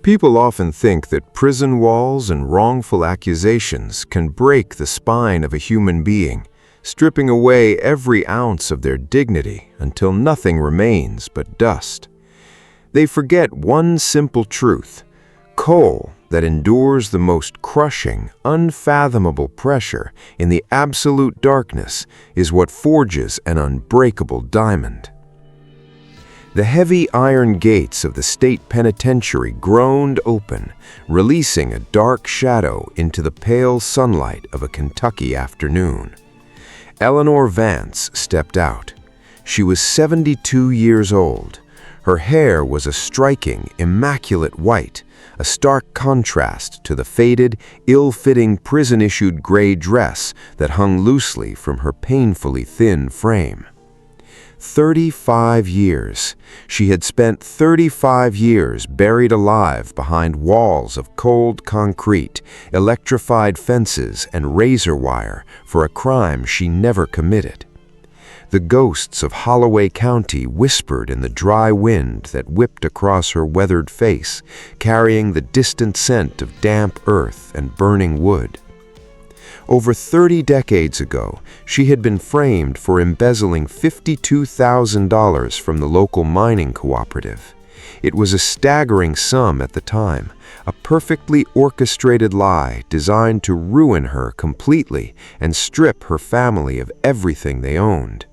People often think that prison walls and wrongful accusations can break the spine of a human being, stripping away every ounce of their dignity until nothing remains but dust. They forget one simple truth: coal that endures the most crushing, unfathomable pressure in the absolute darkness is what forges an unbreakable diamond. The heavy iron gates of the state penitentiary groaned open, releasing a dark shadow into the pale sunlight of a Kentucky afternoon. Eleanor Vance stepped out. She was 72 years old. Her hair was a striking, immaculate white, a stark contrast to the faded, ill-fitting prison-issued gray dress that hung loosely from her painfully thin frame. 35 years. She had spent 35 years buried alive behind walls of cold concrete, electrified fences, and razor wire for a crime she never committed. The ghosts of Holloway County whispered in the dry wind that whipped across her weathered face, carrying the distant scent of damp earth and burning wood. Over 30 decades ago, she had been framed for embezzling $52,000 from the local mining cooperative. It was a staggering sum at the time, a perfectly orchestrated lie designed to ruin her completely and strip her family of everything they owned.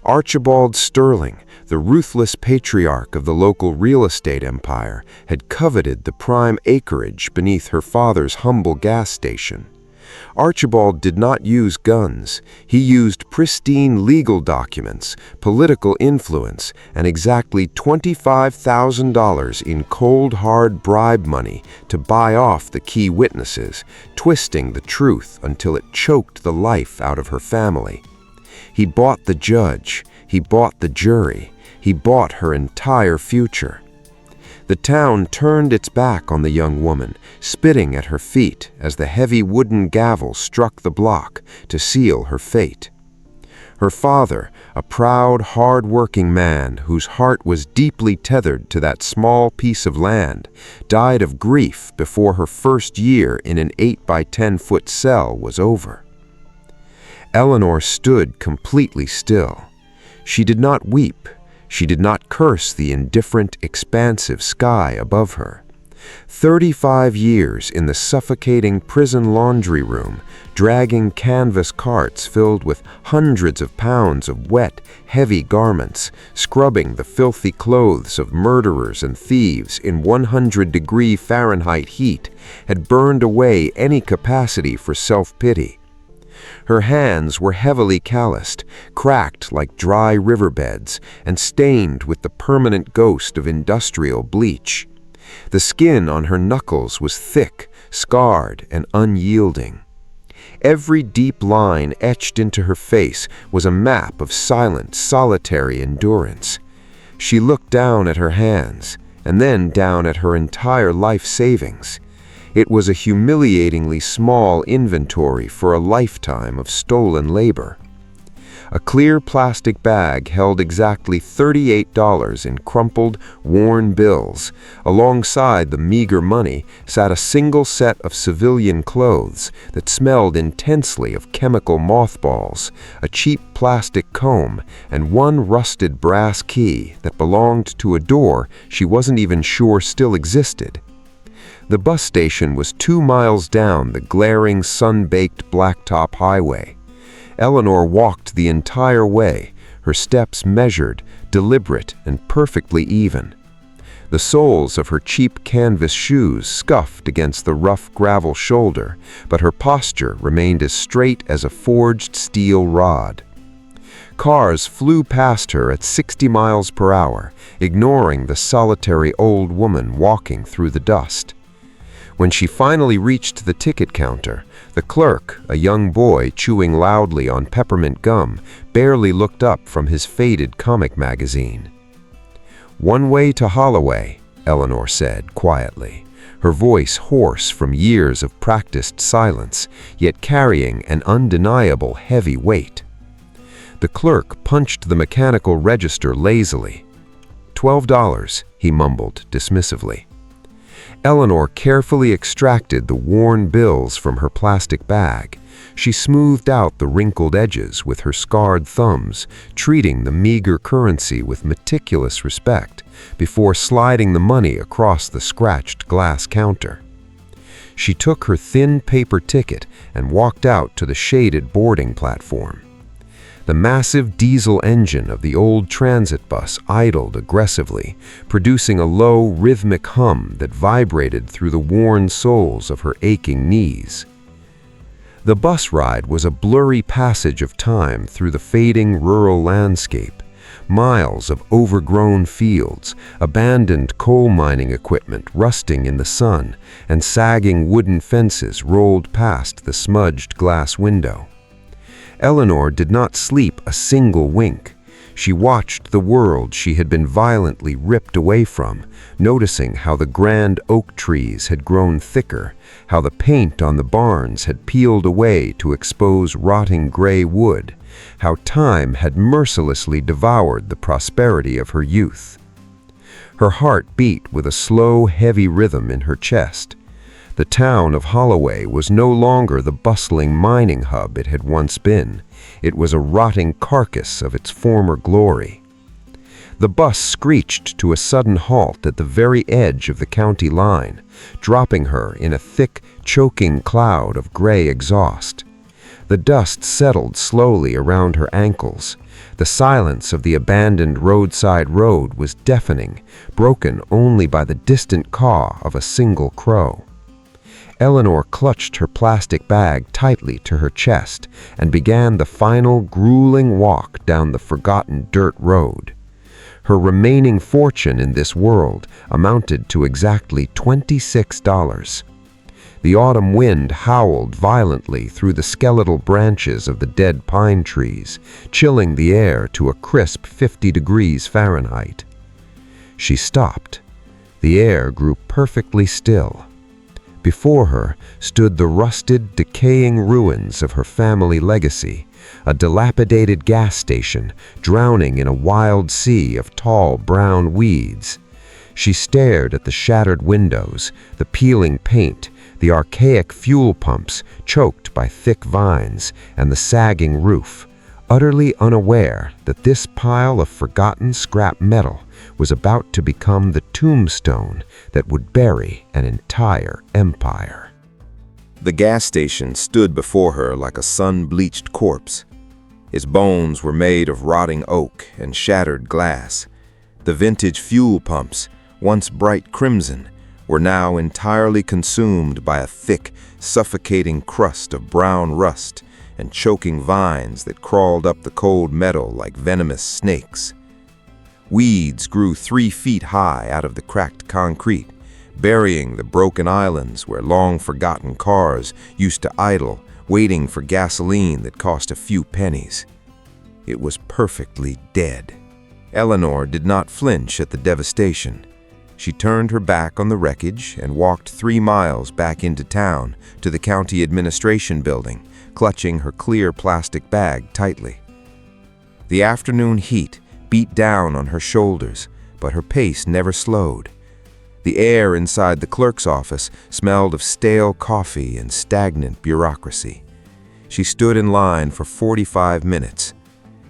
Archibald Sterling, the ruthless patriarch of the local real estate empire, had coveted the prime acreage beneath her father's humble gas station. Archibald did not use guns. He used pristine legal documents, political influence, and exactly $25,000 in cold, hard bribe money to buy off the key witnesses, twisting the truth until it choked the life out of her family. He bought the judge. He bought the jury. He bought her entire future. The town turned its back on the young woman, spitting at her feet as the heavy wooden gavel struck the block to seal her fate. Her father, a proud, hard-working man whose heart was deeply tethered to that small piece of land, died of grief before her first year in an 8-by-10-foot cell was over. Eleanor stood completely still. She did not weep. She did not curse the indifferent, expansive sky above her. 35 years in the suffocating prison laundry room, dragging canvas carts filled with hundreds of pounds of wet, heavy garments, scrubbing the filthy clothes of murderers and thieves in 100-degree Fahrenheit heat, had burned away any capacity for self-pity. Her hands were heavily calloused, cracked like dry riverbeds, and stained with the permanent ghost of industrial bleach. The skin on her knuckles was thick, scarred, and unyielding. Every deep line etched into her face was a map of silent, solitary endurance. She looked down at her hands, and then down at her entire life savings. It was a humiliatingly small inventory for a lifetime of stolen labor. A clear plastic bag held exactly $38 in crumpled, worn bills. Alongside the meager money sat a single set of civilian clothes that smelled intensely of chemical mothballs, a cheap plastic comb, and one rusted brass key that belonged to a door she wasn't even sure still existed. The bus station was 2 miles down the glaring, sun-baked blacktop highway. Eleanor walked the entire way, her steps measured, deliberate, and perfectly even. The soles of her cheap canvas shoes scuffed against the rough gravel shoulder, but her posture remained as straight as a forged steel rod. Cars flew past her at 60 miles per hour, ignoring the solitary old woman walking through the dust. When she finally reached the ticket counter, the clerk, a young boy chewing loudly on peppermint gum, barely looked up from his faded comic magazine. "One way to Holloway," Eleanor said quietly, her voice hoarse from years of practiced silence, yet carrying an undeniable heavy weight. The clerk punched the mechanical register lazily. $12, he mumbled dismissively. Eleanor carefully extracted the worn bills from her plastic bag. She smoothed out the wrinkled edges with her scarred thumbs, treating the meager currency with meticulous respect before sliding the money across the scratched glass counter. She took her thin paper ticket and walked out to the shaded boarding platform. The massive diesel engine of the old transit bus idled aggressively, producing a low, rhythmic hum that vibrated through the worn soles of her aching knees. The bus ride was a blurry passage of time through the fading rural landscape. Miles of overgrown fields, abandoned coal mining equipment rusting in the sun, and sagging wooden fences rolled past the smudged glass window. Eleanor did not sleep a single wink. She watched the world she had been violently ripped away from, noticing how the grand oak trees had grown thicker, how the paint on the barns had peeled away to expose rotting gray wood, how time had mercilessly devoured the prosperity of her youth. Her heart beat with a slow, heavy rhythm in her chest. The town of Holloway was no longer the bustling mining hub it had once been. It was a rotting carcass of its former glory. The bus screeched to a sudden halt at the very edge of the county line, dropping her in a thick, choking cloud of gray exhaust. The dust settled slowly around her ankles. The silence of the abandoned roadside road was deafening, broken only by the distant caw of a single crow. Eleanor clutched her plastic bag tightly to her chest and began the final grueling walk down the forgotten dirt road. Her remaining fortune in this world amounted to exactly $26. The autumn wind howled violently through the skeletal branches of the dead pine trees, chilling the air to a crisp 50 degrees Fahrenheit. She stopped. The air grew perfectly still. Before her stood the rusted, decaying ruins of her family legacy, a dilapidated gas station drowning in a wild sea of tall brown weeds. She stared at the shattered windows, the peeling paint, the archaic fuel pumps choked by thick vines, and the sagging roof, utterly unaware that this pile of forgotten scrap metal was about to become the tombstone that would bury an entire empire. The gas station stood before her like a sun-bleached corpse. Its bones were made of rotting oak and shattered glass. The vintage fuel pumps, once bright crimson, were now entirely consumed by a thick, suffocating crust of brown rust and choking vines that crawled up the cold metal like venomous snakes. Weeds grew 3 feet high out of the cracked concrete, burying the broken islands where long-forgotten cars used to idle, waiting for gasoline that cost a few pennies. It was perfectly dead. Eleanor did not flinch at the devastation. She turned her back on the wreckage and walked 3 miles back into town to the county administration building, clutching her clear plastic bag tightly. The afternoon heat beat down on her shoulders, but her pace never slowed. The air inside the clerk's office smelled of stale coffee and stagnant bureaucracy. She stood in line for 45 minutes.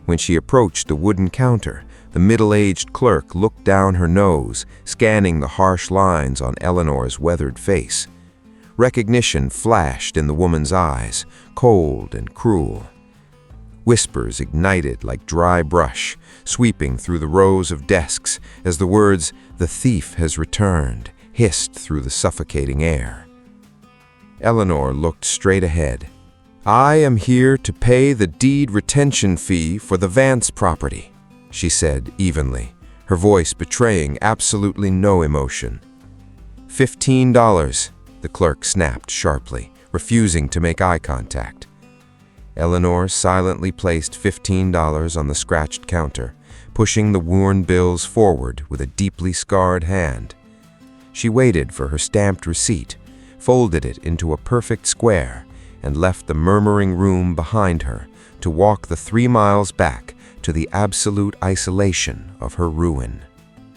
When she approached the wooden counter, the middle-aged clerk looked down her nose, scanning the harsh lines on Eleanor's weathered face. Recognition flashed in the woman's eyes, cold and cruel. Whispers ignited like dry brush, sweeping through the rows of desks as the words, "The thief has returned," hissed through the suffocating air. Eleanor looked straight ahead. "I am here to pay the deed retention fee for the Vance property," she said evenly, her voice betraying absolutely no emotion. $15, the clerk snapped sharply, refusing to make eye contact. Eleanor silently placed $15 on the scratched counter, pushing the worn bills forward with a deeply scarred hand. She waited for her stamped receipt, folded it into a perfect square, and left the murmuring room behind her to walk the 3 miles back to the absolute isolation of her ruin.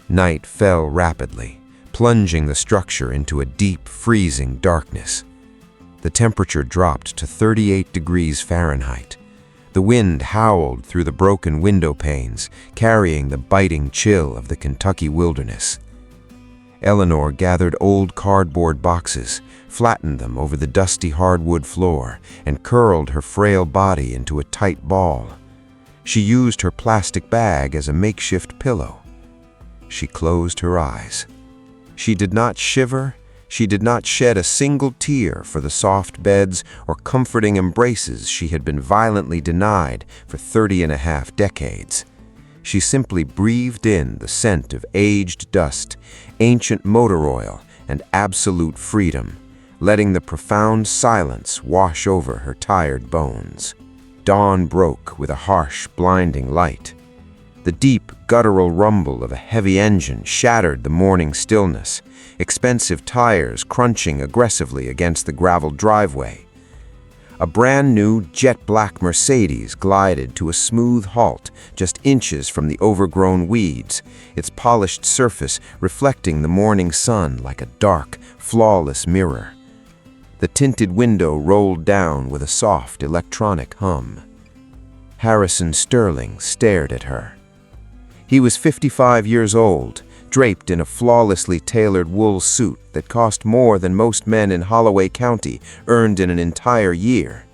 Night fell rapidly, plunging the structure into a deep, freezing darkness. The temperature dropped to 38 degrees Fahrenheit. The wind howled through the broken window panes, carrying the biting chill of the Kentucky wilderness. Eleanor gathered old cardboard boxes, flattened them over the dusty hardwood floor, and curled her frail body into a tight ball. She used her plastic bag as a makeshift pillow. She closed her eyes. She did not shiver. She did not shed a single tear for the soft beds or comforting embraces she had been violently denied for 30.5 decades. She simply breathed in the scent of aged dust, ancient motor oil, and absolute freedom, letting the profound silence wash over her tired bones. Dawn broke with a harsh, blinding light. The deep, guttural rumble of a heavy engine shattered the morning stillness, expensive tires crunching aggressively against the gravel driveway. A brand-new jet-black Mercedes glided to a smooth halt just inches from the overgrown weeds, its polished surface reflecting the morning sun like a dark, flawless mirror. The tinted window rolled down with a soft electronic hum. Harrison Sterling stared at her. He was 55 years old, draped in a flawlessly tailored wool suit that cost more than most men in Holloway County earned in an entire year.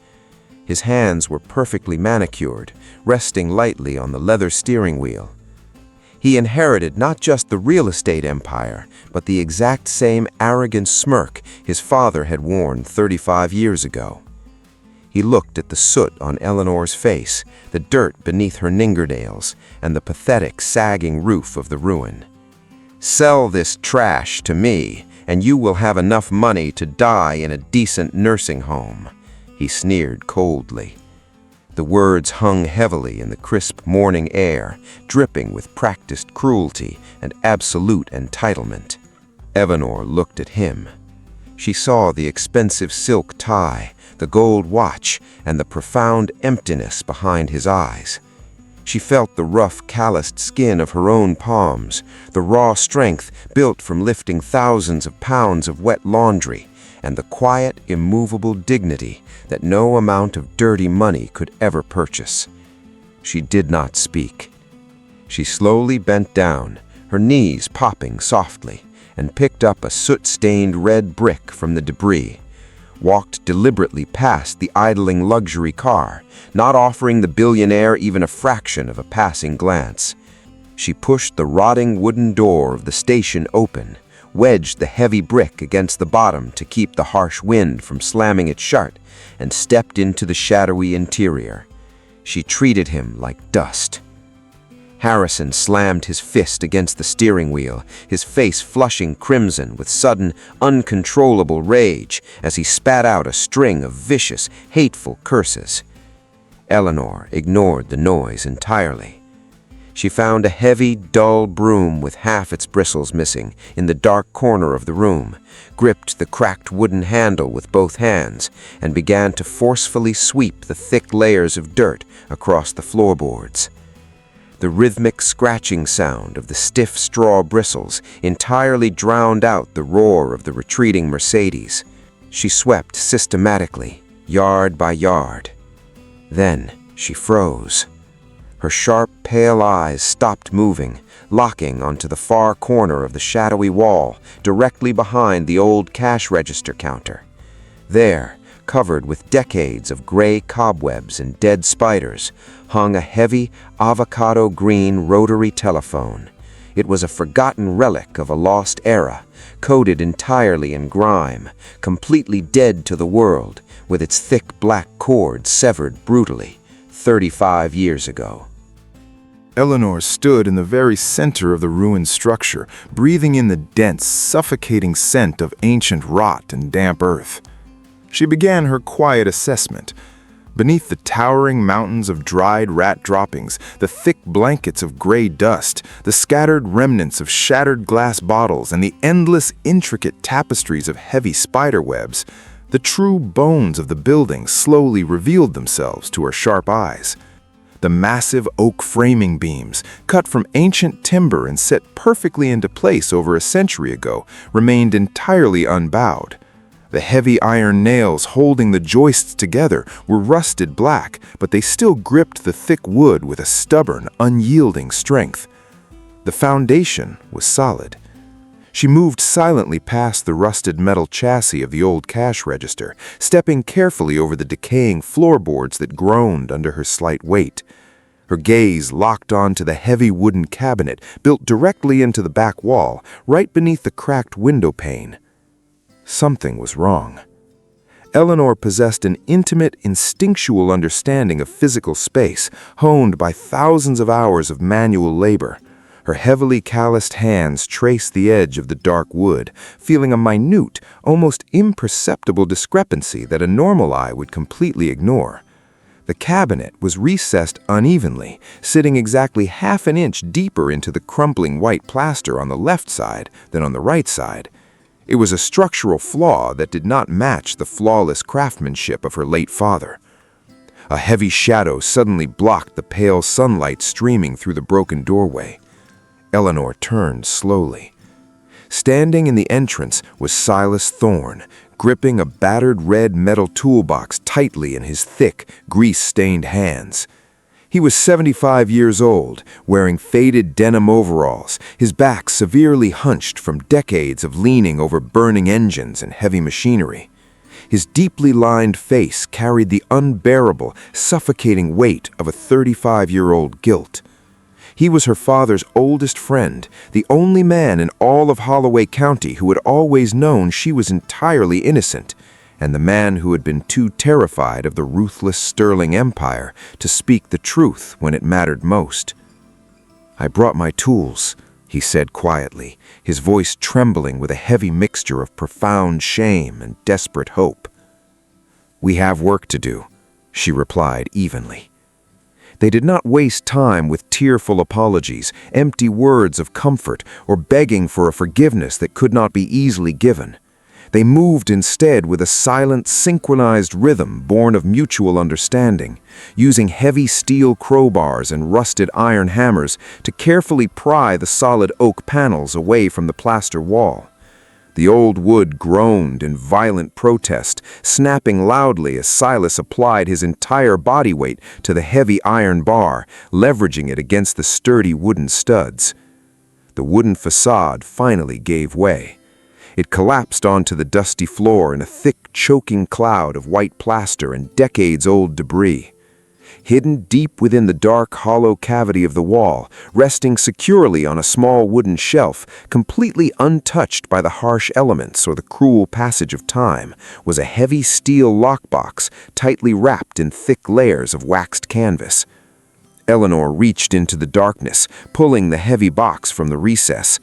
His hands were perfectly manicured, resting lightly on the leather steering wheel. He inherited not just the real estate empire, but the exact same arrogant smirk his father had worn 35 years ago. He looked at the soot on Eleanor's face, the dirt beneath her fingernails, and the pathetic, sagging roof of the ruin. "Sell this trash to me, and you will have enough money to die in a decent nursing home," he sneered coldly. The words hung heavily in the crisp morning air, dripping with practiced cruelty and absolute entitlement. Eleanor looked at him. She saw the expensive silk tie, the gold watch, and the profound emptiness behind his eyes. She felt the rough, calloused skin of her own palms, the raw strength built from lifting thousands of pounds of wet laundry, and the quiet, immovable dignity that no amount of dirty money could ever purchase. She did not speak. She slowly bent down, her knees popping softly, and picked up a soot-stained red brick from the debris, walked deliberately past the idling luxury car, not offering the billionaire even a fraction of a passing glance. She pushed the rotting wooden door of the station open, wedged the heavy brick against the bottom to keep the harsh wind from slamming it shut, and stepped into the shadowy interior. She treated him like dust. Harrison slammed his fist against the steering wheel, his face flushing crimson with sudden, uncontrollable rage as he spat out a string of vicious, hateful curses. Eleanor ignored the noise entirely. She found a heavy, dull broom with half its bristles missing in the dark corner of the room, gripped the cracked wooden handle with both hands, and began to forcefully sweep the thick layers of dirt across the floorboards. The rhythmic scratching sound of the stiff straw bristles entirely drowned out the roar of the retreating Mercedes. She swept systematically, yard by yard. Then she froze. Her sharp, pale eyes stopped moving, locking onto the far corner of the shadowy wall, directly behind the old cash register counter. There, covered with decades of gray cobwebs and dead spiders, hung a heavy, avocado-green rotary telephone. It was a forgotten relic of a lost era, coated entirely in grime, completely dead to the world, with its thick black cord severed brutally, 35 years ago. Eleanor stood in the very center of the ruined structure, breathing in the dense, suffocating scent of ancient rot and damp earth. She began her quiet assessment. Beneath the towering mountains of dried rat droppings, the thick blankets of gray dust, the scattered remnants of shattered glass bottles, and the endless, intricate tapestries of heavy spider webs, the true bones of the building slowly revealed themselves to her sharp eyes. The massive oak framing beams, cut from ancient timber and set perfectly into place over a century ago, remained entirely unbowed. The heavy iron nails holding the joists together were rusted black, but they still gripped the thick wood with a stubborn, unyielding strength. The foundation was solid. She moved silently past the rusted metal chassis of the old cash register, stepping carefully over the decaying floorboards that groaned under her slight weight. Her gaze locked onto the heavy wooden cabinet built directly into the back wall, right beneath the cracked window pane. Something was wrong. Eleanor possessed an intimate, instinctual understanding of physical space, honed by thousands of hours of manual labor. Her heavily calloused hands traced the edge of the dark wood, feeling a minute, almost imperceptible discrepancy that a normal eye would completely ignore. The cabinet was recessed unevenly, sitting exactly half an inch deeper into the crumbling white plaster on the left side than on the right side. It was a structural flaw that did not match the flawless craftsmanship of her late father. A heavy shadow suddenly blocked the pale sunlight streaming through the broken doorway. Eleanor turned slowly. Standing in the entrance was Silas Thorne, gripping a battered red metal toolbox tightly in his thick, grease-stained hands. He was 75 years old, wearing faded denim overalls, his back severely hunched from decades of leaning over burning engines and heavy machinery. His deeply lined face carried the unbearable, suffocating weight of a 35-year-old guilt. He was her father's oldest friend, the only man in all of Holloway County who had always known she was entirely innocent, and the man who had been too terrified of the ruthless Sterling Empire to speak the truth when it mattered most. "I brought my tools," he said quietly, his voice trembling with a heavy mixture of profound shame and desperate hope. "We have work to do," she replied evenly. They did not waste time with tearful apologies, empty words of comfort, or begging for a forgiveness that could not be easily given. They moved instead with a silent, synchronized rhythm born of mutual understanding, using heavy steel crowbars and rusted iron hammers to carefully pry the solid oak panels away from the plaster wall. The old wood groaned in violent protest, snapping loudly as Silas applied his entire body weight to the heavy iron bar, leveraging it against the sturdy wooden studs. The wooden facade finally gave way. It collapsed onto the dusty floor in a thick, choking cloud of white plaster and decades-old debris. Hidden deep within the dark, hollow cavity of the wall, resting securely on a small wooden shelf, completely untouched by the harsh elements or the cruel passage of time, was a heavy steel lockbox tightly wrapped in thick layers of waxed canvas. Eleanor reached into the darkness, pulling the heavy box from the recess.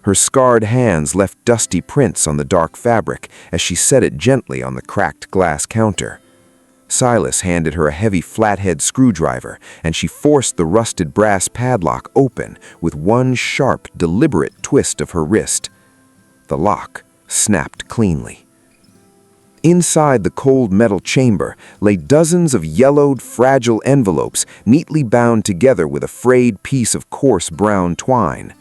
Her scarred hands left dusty prints on the dark fabric as she set it gently on the cracked glass counter. Silas handed her a heavy flathead screwdriver, and she forced the rusted brass padlock open with one sharp, deliberate twist of her wrist. The lock snapped cleanly. Inside the cold metal chamber lay dozens of yellowed, fragile envelopes neatly bound together with a frayed piece of coarse brown twine.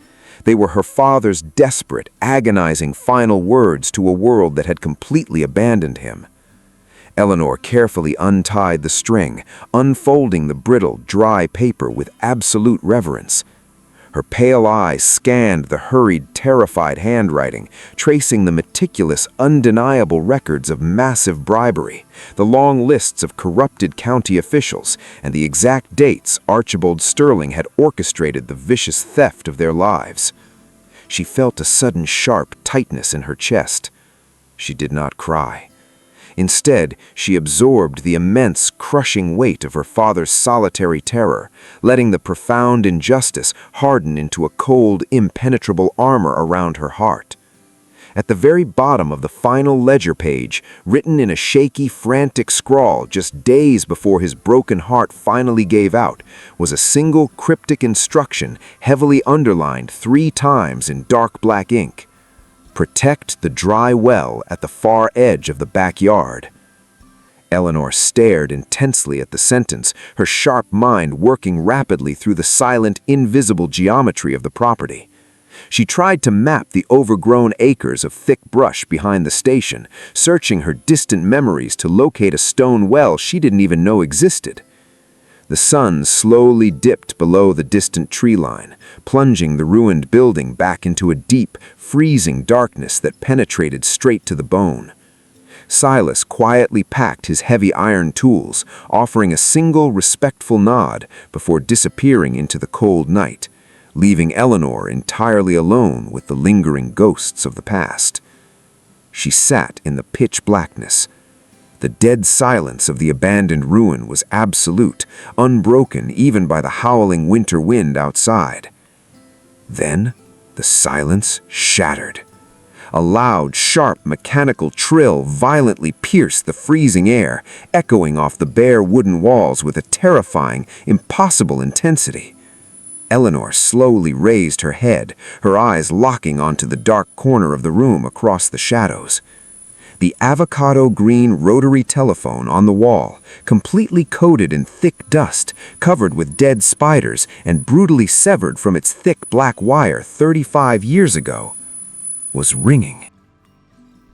They were her father's desperate, agonizing final words to a world that had completely abandoned him. Eleanor carefully untied the string, unfolding the brittle, dry paper with absolute reverence. Her pale eyes scanned the hurried, terrified handwriting, tracing the meticulous, undeniable records of massive bribery, the long lists of corrupted county officials, and the exact dates Archibald Sterling had orchestrated the vicious theft of their lives. She felt a sudden sharp tightness in her chest. She did not cry. Instead, she absorbed the immense, crushing weight of her father's solitary terror, letting the profound injustice harden into a cold, impenetrable armor around her heart. At the very bottom of the final ledger page, written in a shaky, frantic scrawl just days before his broken heart finally gave out, was a single cryptic instruction heavily underlined 3 times in dark black ink. Protect the dry well at the far edge of the backyard. Eleanor stared intensely at the sentence, her sharp mind working rapidly through the silent, invisible geometry of the property. She tried to map the overgrown acres of thick brush behind the station, searching her distant memories to locate a stone well she didn't even know existed. The sun slowly dipped below the distant tree line, plunging the ruined building back into a deep, freezing darkness that penetrated straight to the bone. Silas quietly packed his heavy iron tools, offering a single respectful nod before disappearing into the cold night, leaving Eleanor entirely alone with the lingering ghosts of the past. She sat in the pitch blackness. The dead silence of the abandoned ruin was absolute, unbroken even by the howling winter wind outside. Then, the silence shattered. A loud, sharp, mechanical trill violently pierced the freezing air, echoing off the bare wooden walls with a terrifying, impossible intensity. Eleanor slowly raised her head, her eyes locking onto the dark corner of the room across the shadows. The avocado-green rotary telephone on the wall, completely coated in thick dust, covered with dead spiders and brutally severed from its thick black wire 35 years ago, was ringing.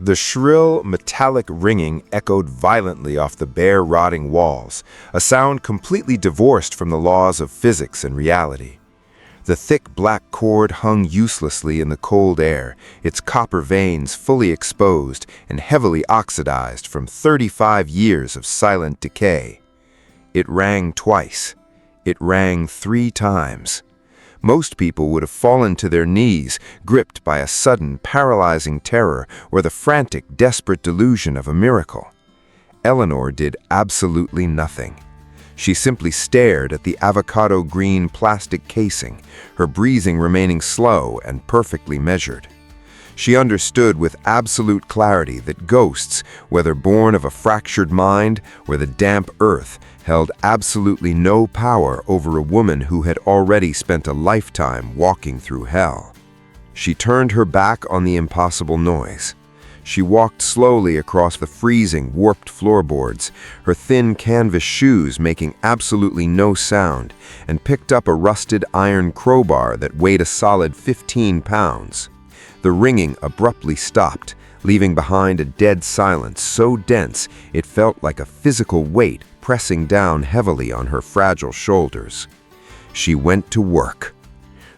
The shrill, metallic ringing echoed violently off the bare, rotting walls, a sound completely divorced from the laws of physics and reality. The thick black cord hung uselessly in the cold air, its copper veins fully exposed and heavily oxidized from 35 years of silent decay. It rang twice. It rang 3 times. Most people would have fallen to their knees, gripped by a sudden, paralyzing terror or the frantic, desperate delusion of a miracle. Eleanor did absolutely nothing. She simply stared at the avocado-green plastic casing, her breathing remaining slow and perfectly measured. She understood with absolute clarity that ghosts, whether born of a fractured mind or the damp earth, held absolutely no power over a woman who had already spent a lifetime walking through hell. She turned her back on the impossible noise. She walked slowly across the freezing, warped floorboards, her thin canvas shoes making absolutely no sound, and picked up a rusted iron crowbar that weighed a solid 15 pounds. The ringing abruptly stopped, leaving behind a dead silence so dense it felt like a physical weight pressing down heavily on her fragile shoulders. She went to work.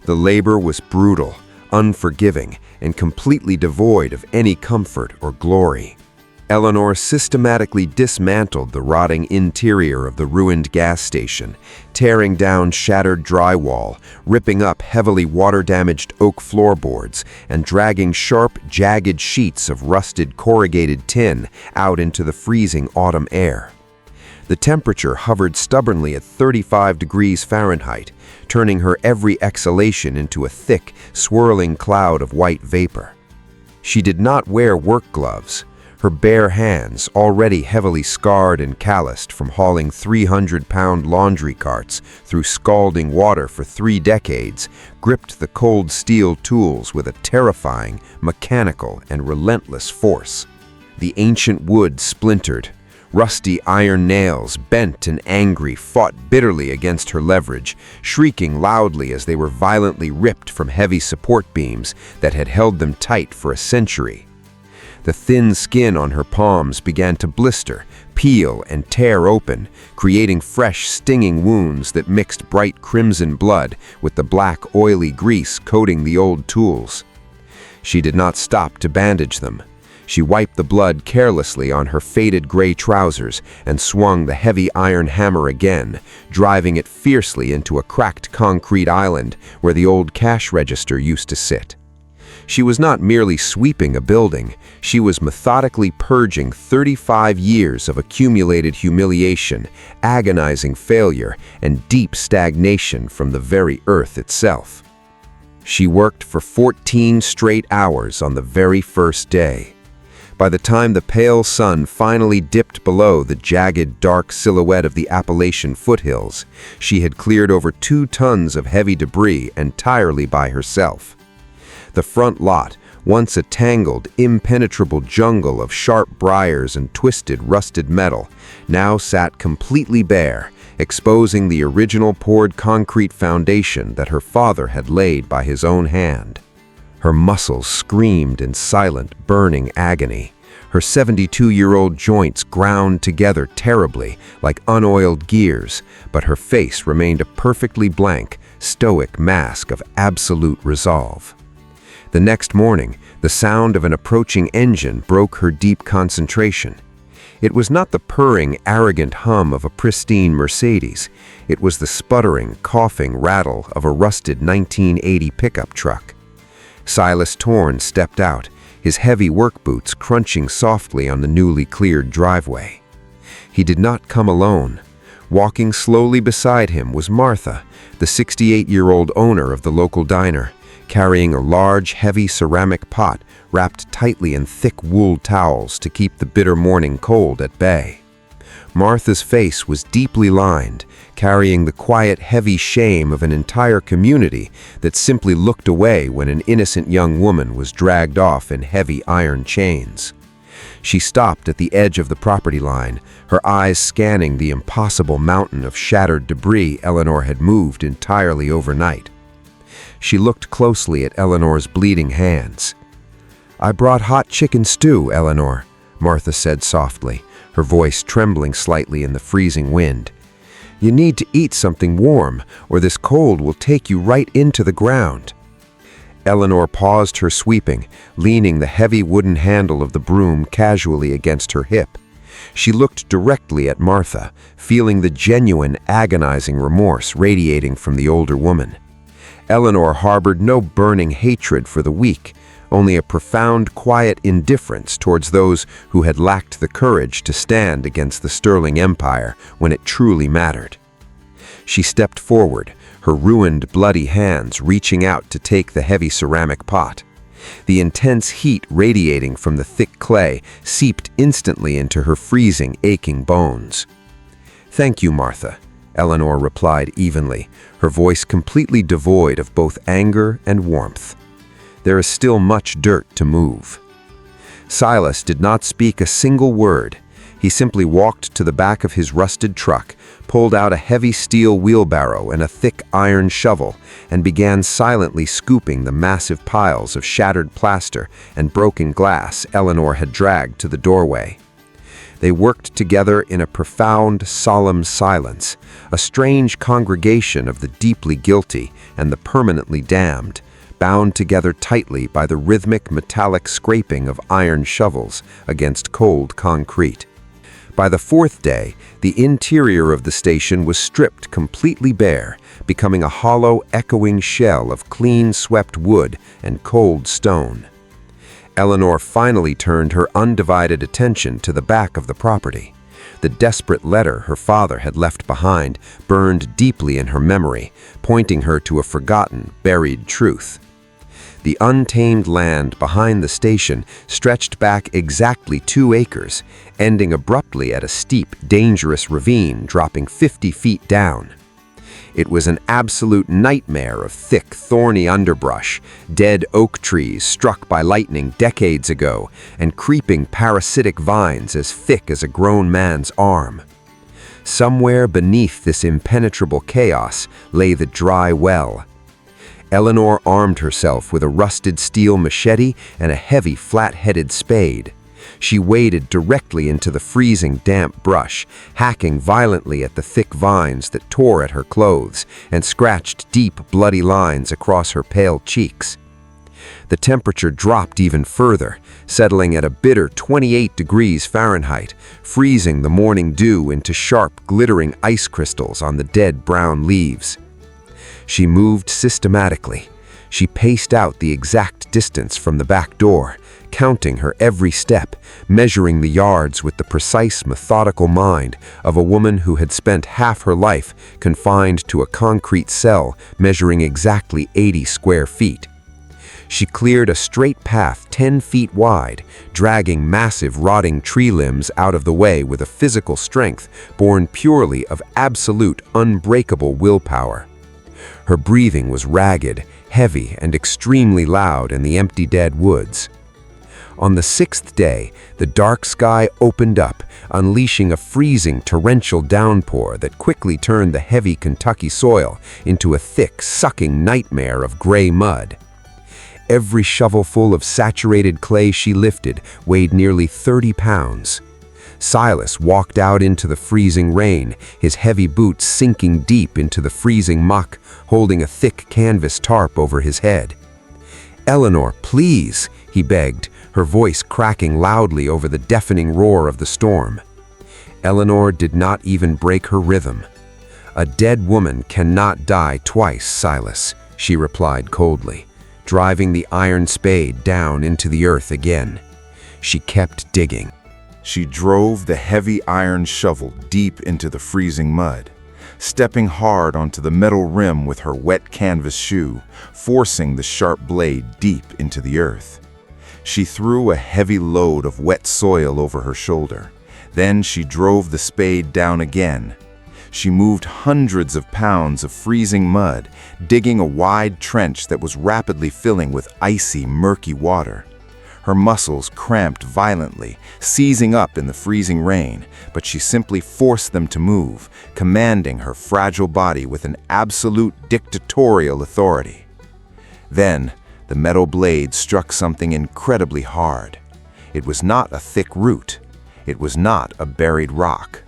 The labor was brutal, unforgiving, and completely devoid of any comfort or glory. Eleanor systematically dismantled the rotting interior of the ruined gas station, tearing down shattered drywall, ripping up heavily water-damaged oak floorboards, and dragging sharp, jagged sheets of rusted corrugated tin out into the freezing autumn air. The temperature hovered stubbornly at 35 degrees Fahrenheit, turning her every exhalation into a thick, swirling cloud of white vapor. She did not wear work gloves. Her bare hands, already heavily scarred and calloused from hauling 300-pound laundry carts through scalding water for 3 decades, gripped the cold steel tools with a terrifying, mechanical, and relentless force. The ancient wood splintered. Rusty iron nails, bent and angry, fought bitterly against her leverage, shrieking loudly as they were violently ripped from heavy support beams that had held them tight for a century. The thin skin on her palms began to blister, peel, and tear open, creating fresh, stinging wounds that mixed bright crimson blood with the black, oily grease coating the old tools. She did not stop to bandage them. She wiped the blood carelessly on her faded gray trousers and swung the heavy iron hammer again, driving it fiercely into a cracked concrete island where the old cash register used to sit. She was not merely sweeping a building, she was methodically purging 35 years of accumulated humiliation, agonizing failure, and deep stagnation from the very earth itself. She worked for 14 straight hours on the very first day. By the time the pale sun finally dipped below the jagged, dark silhouette of the Appalachian foothills, she had cleared over 2 tons of heavy debris entirely by herself. The front lot, once a tangled, impenetrable jungle of sharp briars and twisted, rusted metal, now sat completely bare, exposing the original poured concrete foundation that her father had laid by his own hand. Her muscles screamed in silent, burning agony. Her 72-year-old joints ground together terribly, like unoiled gears, but her face remained a perfectly blank, stoic mask of absolute resolve. The next morning, the sound of an approaching engine broke her deep concentration. It was not the purring, arrogant hum of a pristine Mercedes. It was the sputtering, coughing rattle of a rusted 1980 pickup truck. Silas Torn stepped out, his heavy work boots crunching softly on the newly cleared driveway. He did not come alone. Walking slowly beside him was Martha, the 68-year-old owner of the local diner, carrying a large, heavy ceramic pot wrapped tightly in thick wool towels to keep the bitter morning cold at bay. Martha's face was deeply lined, carrying the quiet, heavy shame of an entire community that simply looked away when an innocent young woman was dragged off in heavy iron chains. She stopped at the edge of the property line, her eyes scanning the impossible mountain of shattered debris Eleanor had moved entirely overnight. She looked closely at Eleanor's bleeding hands. "I brought hot chicken stew, Eleanor," Martha said softly, her voice trembling slightly in the freezing wind. "You need to eat something warm, or this cold will take you right into the ground." Eleanor paused her sweeping, leaning the heavy wooden handle of the broom casually against her hip. She looked directly at Martha, feeling the genuine, agonizing remorse radiating from the older woman. Eleanor harbored no burning hatred for the weak, only a profound, quiet indifference towards those who had lacked the courage to stand against the sterling empire when it truly mattered. She stepped forward, her ruined, bloody hands reaching out to take the heavy ceramic pot. The intense heat radiating from the thick clay seeped instantly into her freezing, aching bones. "Thank you, Martha," Eleanor replied evenly, her voice completely devoid of both anger and warmth. "There is still much dirt to move." Silas did not speak a single word. He simply walked to the back of his rusted truck, pulled out a heavy steel wheelbarrow and a thick iron shovel, and began silently scooping the massive piles of shattered plaster and broken glass Eleanor had dragged to the doorway. They worked together in a profound, solemn silence, a strange congregation of the deeply guilty and the permanently damned, bound together tightly by the rhythmic metallic scraping of iron shovels against cold concrete. By the fourth day, the interior of the station was stripped completely bare, becoming a hollow, echoing shell of clean swept wood and cold stone. Eleanor finally turned her undivided attention to the back of the property. The desperate letter her father had left behind burned deeply in her memory, pointing her to a forgotten, buried truth. The untamed land behind the station stretched back exactly 2 acres, ending abruptly at a steep, dangerous ravine dropping 50 feet down. It was an absolute nightmare of thick, thorny underbrush, dead oak trees struck by lightning decades ago, and creeping parasitic vines as thick as a grown man's arm. Somewhere beneath this impenetrable chaos lay the dry well. Eleanor armed herself with a rusted steel machete and a heavy, flat-headed spade. She waded directly into the freezing, damp brush, hacking violently at the thick vines that tore at her clothes and scratched deep, bloody lines across her pale cheeks. The temperature dropped even further, settling at a bitter 28 degrees Fahrenheit, freezing the morning dew into sharp, glittering ice crystals on the dead brown leaves. She moved systematically. She paced out the exact distance from the back door, counting her every step, measuring the yards with the precise, methodical mind of a woman who had spent half her life confined to a concrete cell measuring exactly 80 square feet. She cleared a straight path 10 feet wide, dragging massive, rotting tree limbs out of the way with a physical strength born purely of absolute, unbreakable willpower. Her breathing was ragged, heavy, and extremely loud in the empty dead woods. On the 6th day, the dark sky opened up, unleashing a freezing torrential downpour that quickly turned the heavy Kentucky soil into a thick, sucking nightmare of gray mud. Every shovelful of saturated clay she lifted weighed nearly 30 pounds. Silas walked out into the freezing rain, his heavy boots sinking deep into the freezing muck, holding a thick canvas tarp over his head. "Eleanor, please," he begged, her voice cracking loudly over the deafening roar of the storm. Eleanor did not even break her rhythm. "A dead woman cannot die twice, Silas," she replied coldly, driving the iron spade down into the earth again. She kept digging. She drove the heavy iron shovel deep into the freezing mud, stepping hard onto the metal rim with her wet canvas shoe, forcing the sharp blade deep into the earth. She threw a heavy load of wet soil over her shoulder. Then she drove the spade down again. She moved hundreds of pounds of freezing mud, digging a wide trench that was rapidly filling with icy, murky water. Her muscles cramped violently, seizing up in the freezing rain, but she simply forced them to move, commanding her fragile body with an absolute dictatorial authority. Then, the metal blade struck something incredibly hard. It was not a thick root. It was not a buried rock.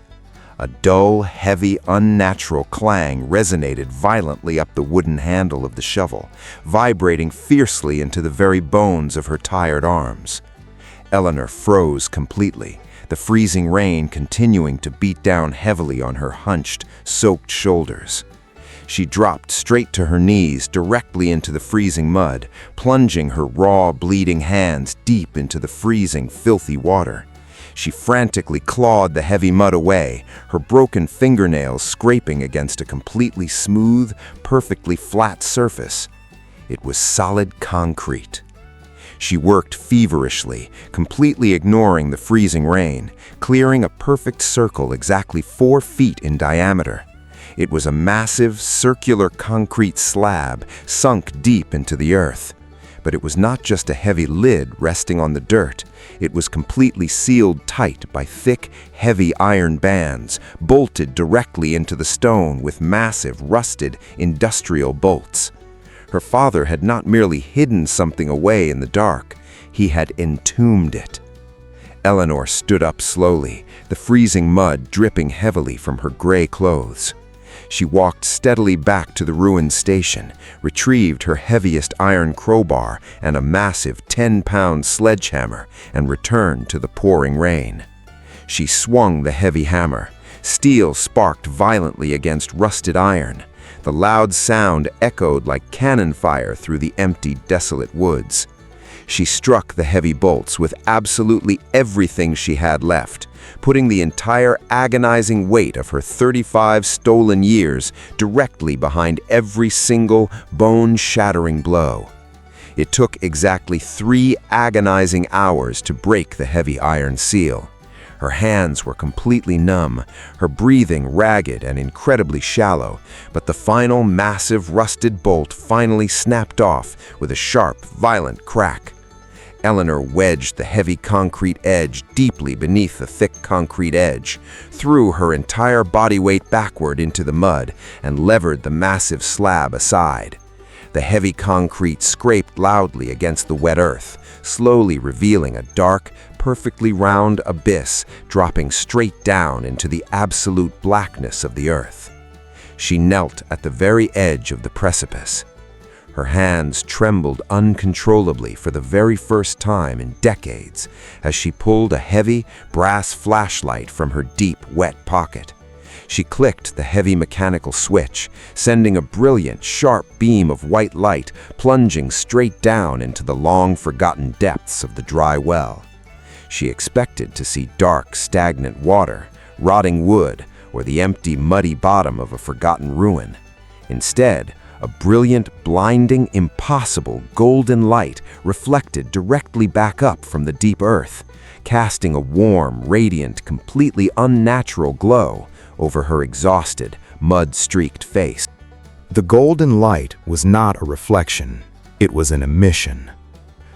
A dull, heavy, unnatural clang resonated violently up the wooden handle of the shovel, vibrating fiercely into the very bones of her tired arms. Eleanor froze completely, the freezing rain continuing to beat down heavily on her hunched, soaked shoulders. She dropped straight to her knees, directly into the freezing mud, plunging her raw, bleeding hands deep into the freezing, filthy water. She frantically clawed the heavy mud away, her broken fingernails scraping against a completely smooth, perfectly flat surface. It was solid concrete. She worked feverishly, completely ignoring the freezing rain, clearing a perfect circle exactly 4 feet in diameter. It was a massive, circular concrete slab sunk deep into the earth. But it was not just a heavy lid resting on the dirt. It was completely sealed tight by thick, heavy iron bands, bolted directly into the stone with massive, rusted, industrial bolts. Her father had not merely hidden something away in the dark, he had entombed it. Eleanor stood up slowly, the freezing mud dripping heavily from her gray clothes. She walked steadily back to the ruined station, retrieved her heaviest iron crowbar and a massive 10-pound sledgehammer, and returned to the pouring rain. She swung the heavy hammer. Steel sparked violently against rusted iron. The loud sound echoed like cannon fire through the empty, desolate woods. She struck the heavy bolts with absolutely everything she had left, putting the entire agonizing weight of her 35 stolen years directly behind every single bone-shattering blow. It took exactly 3 agonizing hours to break the heavy iron seal. Her hands were completely numb, her breathing ragged and incredibly shallow, but the final massive rusted bolt finally snapped off with a sharp, violent crack. Eleanor wedged the heavy concrete edge deeply beneath the thick concrete edge, threw her entire body weight backward into the mud, and levered the massive slab aside. The heavy concrete scraped loudly against the wet earth, slowly revealing a dark, perfectly round abyss dropping straight down into the absolute blackness of the earth. She knelt at the very edge of the precipice. Her hands trembled uncontrollably for the very first time in decades as she pulled a heavy, brass flashlight from her deep, wet pocket. She clicked the heavy mechanical switch, sending a brilliant, sharp beam of white light plunging straight down into the long-forgotten depths of the dry well. She expected to see dark, stagnant water, rotting wood, or the empty, muddy bottom of a forgotten ruin. Instead, a brilliant, blinding, impossible golden light reflected directly back up from the deep earth, casting a warm, radiant, completely unnatural glow over her exhausted, mud-streaked face. The golden light was not a reflection. It was an emission.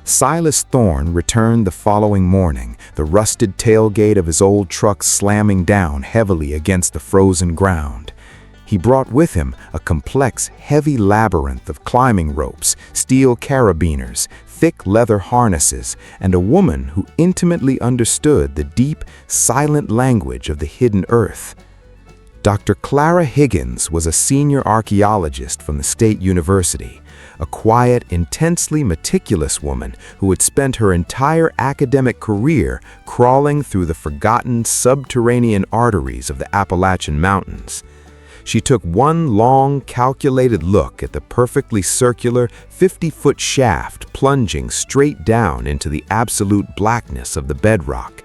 Silas Thorne returned the following morning, the rusted tailgate of his old truck slamming down heavily against the frozen ground. He brought with him a complex, heavy labyrinth of climbing ropes, steel carabiners, thick leather harnesses, and a woman who intimately understood the deep, silent language of the hidden earth. Dr. Clara Higgins was a senior archaeologist from the State University, a quiet, intensely meticulous woman who had spent her entire academic career crawling through the forgotten subterranean arteries of the Appalachian Mountains. She took one long, calculated look at the perfectly circular, 50-foot shaft plunging straight down into the absolute blackness of the bedrock.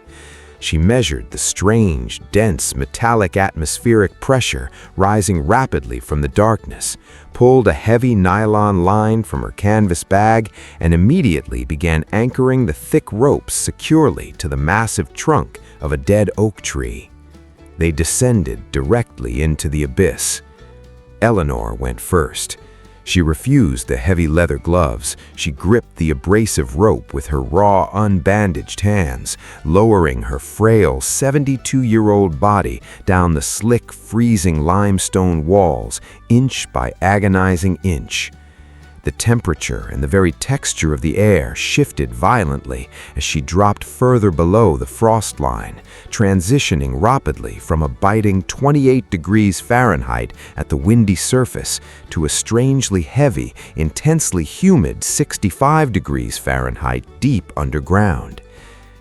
She measured the strange, dense, metallic atmospheric pressure rising rapidly from the darkness, pulled a heavy nylon line from her canvas bag, and immediately began anchoring the thick ropes securely to the massive trunk of a dead oak tree. They descended directly into the abyss. Eleanor went first. She refused the heavy leather gloves. She gripped the abrasive rope with her raw, unbandaged hands, lowering her frail 72-year-old body down the slick, freezing limestone walls, inch by agonizing inch. The temperature and the very texture of the air shifted violently as she dropped further below the frost line, transitioning rapidly from a biting 28 degrees Fahrenheit at the windy surface to a strangely heavy, intensely humid 65 degrees Fahrenheit deep underground.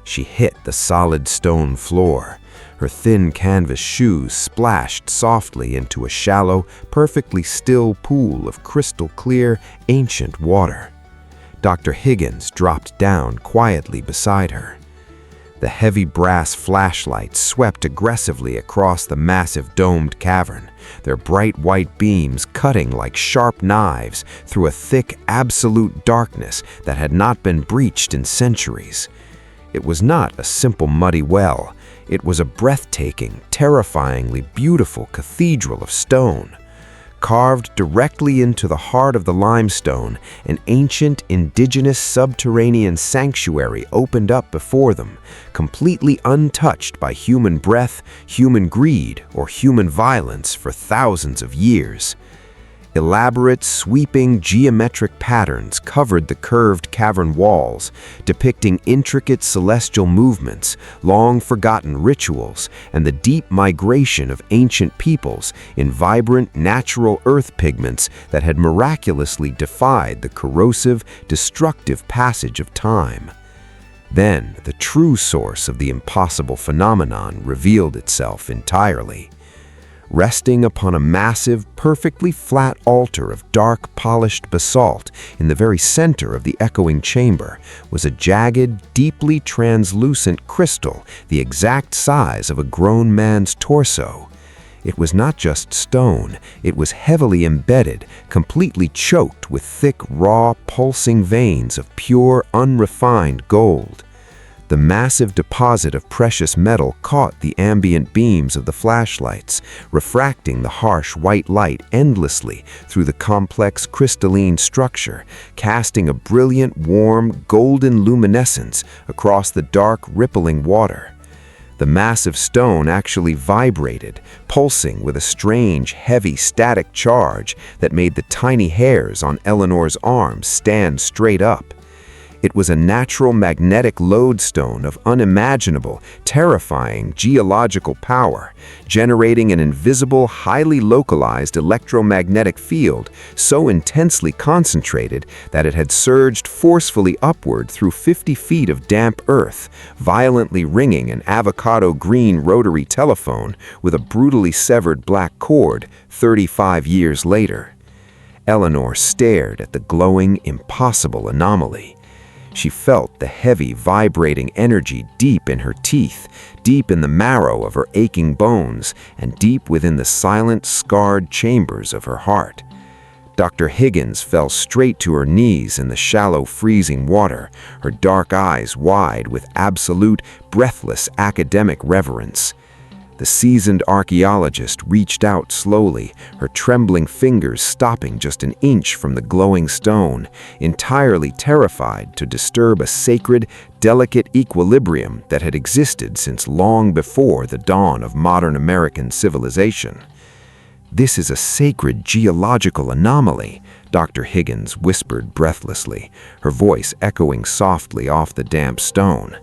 She hit the solid stone floor. Her thin canvas shoes splashed softly into a shallow, perfectly still pool of crystal-clear, ancient water. Dr. Higgins dropped down quietly beside her. The heavy brass flashlights swept aggressively across the massive domed cavern, their bright white beams cutting like sharp knives through a thick, absolute darkness that had not been breached in centuries. It was not a simple muddy well. It was a breathtaking, terrifyingly beautiful cathedral of stone. Carved directly into the heart of the limestone, an ancient, indigenous subterranean sanctuary opened up before them, completely untouched by human breath, human greed, or human violence for thousands of years. Elaborate, sweeping geometric patterns covered the curved cavern walls, depicting intricate celestial movements, long-forgotten rituals, and the deep migration of ancient peoples in vibrant, natural earth pigments that had miraculously defied the corrosive, destructive passage of time. Then, the true source of the impossible phenomenon revealed itself entirely. Resting upon a massive, perfectly flat altar of dark, polished basalt in the very center of the echoing chamber was a jagged, deeply translucent crystal the exact size of a grown man's torso. It was not just stone, it was heavily embedded, completely choked with thick, raw, pulsing veins of pure, unrefined gold. The massive deposit of precious metal caught the ambient beams of the flashlights, refracting the harsh white light endlessly through the complex crystalline structure, casting a brilliant, warm, golden luminescence across the dark, rippling water. The massive stone actually vibrated, pulsing with a strange, heavy, static charge that made the tiny hairs on Eleanor's arms stand straight up. It was a natural magnetic lodestone of unimaginable, terrifying geological power, generating an invisible, highly localized electromagnetic field so intensely concentrated that it had surged forcefully upward through 50 feet of damp earth, violently ringing an avocado green rotary telephone with a brutally severed black cord 35 years later. Eleanor stared at the glowing, impossible anomaly. She felt the heavy, vibrating energy deep in her teeth, deep in the marrow of her aching bones, and deep within the silent, scarred chambers of her heart. Dr. Higgins fell straight to her knees in the shallow, freezing water, her dark eyes wide with absolute, breathless academic reverence. The seasoned archaeologist reached out slowly, her trembling fingers stopping just an inch from the glowing stone, entirely terrified to disturb a sacred, delicate equilibrium that had existed since long before the dawn of modern American civilization. "This is a sacred geological anomaly," Dr. Higgins whispered breathlessly, her voice echoing softly off the damp stone.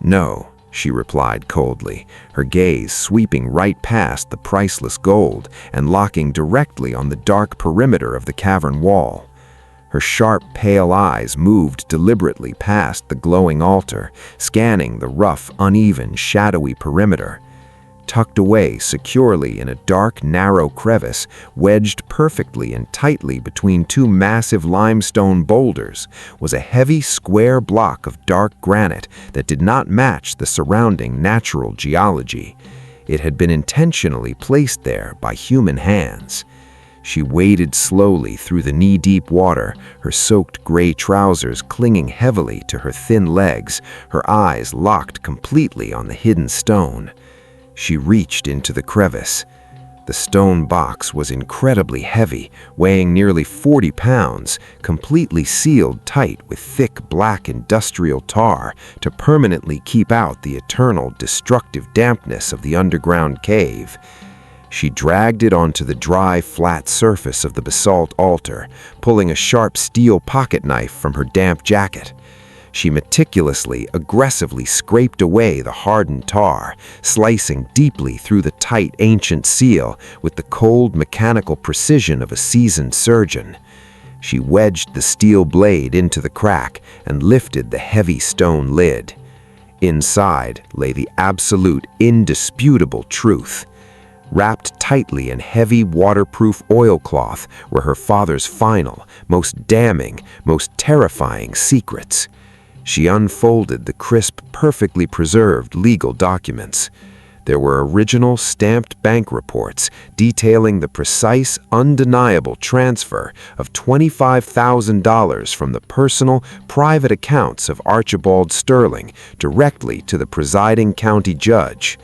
"No," she replied coldly, her gaze sweeping right past the priceless gold and locking directly on the dark perimeter of the cavern wall. Her sharp, pale eyes moved deliberately past the glowing altar, scanning the rough, uneven, shadowy perimeter. Tucked away securely in a dark, narrow crevice, wedged perfectly and tightly between two massive limestone boulders, was a heavy, square block of dark granite that did not match the surrounding natural geology. It had been intentionally placed there by human hands. She waded slowly through the knee-deep water, her soaked gray trousers clinging heavily to her thin legs, her eyes locked completely on the hidden stone. She reached into the crevice. The stone box was incredibly heavy, weighing nearly 40 pounds, completely sealed tight with thick black industrial tar to permanently keep out the eternal destructive dampness of the underground cave. She dragged it onto the dry, flat surface of the basalt altar, pulling a sharp steel pocket knife from her damp jacket. She meticulously, aggressively scraped away the hardened tar, slicing deeply through the tight, ancient seal with the cold, mechanical precision of a seasoned surgeon. She wedged the steel blade into the crack and lifted the heavy stone lid. Inside lay the absolute, indisputable truth. Wrapped tightly in heavy, waterproof oilcloth were her father's final, most damning, most terrifying secrets. She unfolded the crisp, perfectly preserved legal documents. There were original stamped bank reports detailing the precise, undeniable transfer of $25,000 from the personal, private accounts of Archibald Sterling directly to the presiding county judge.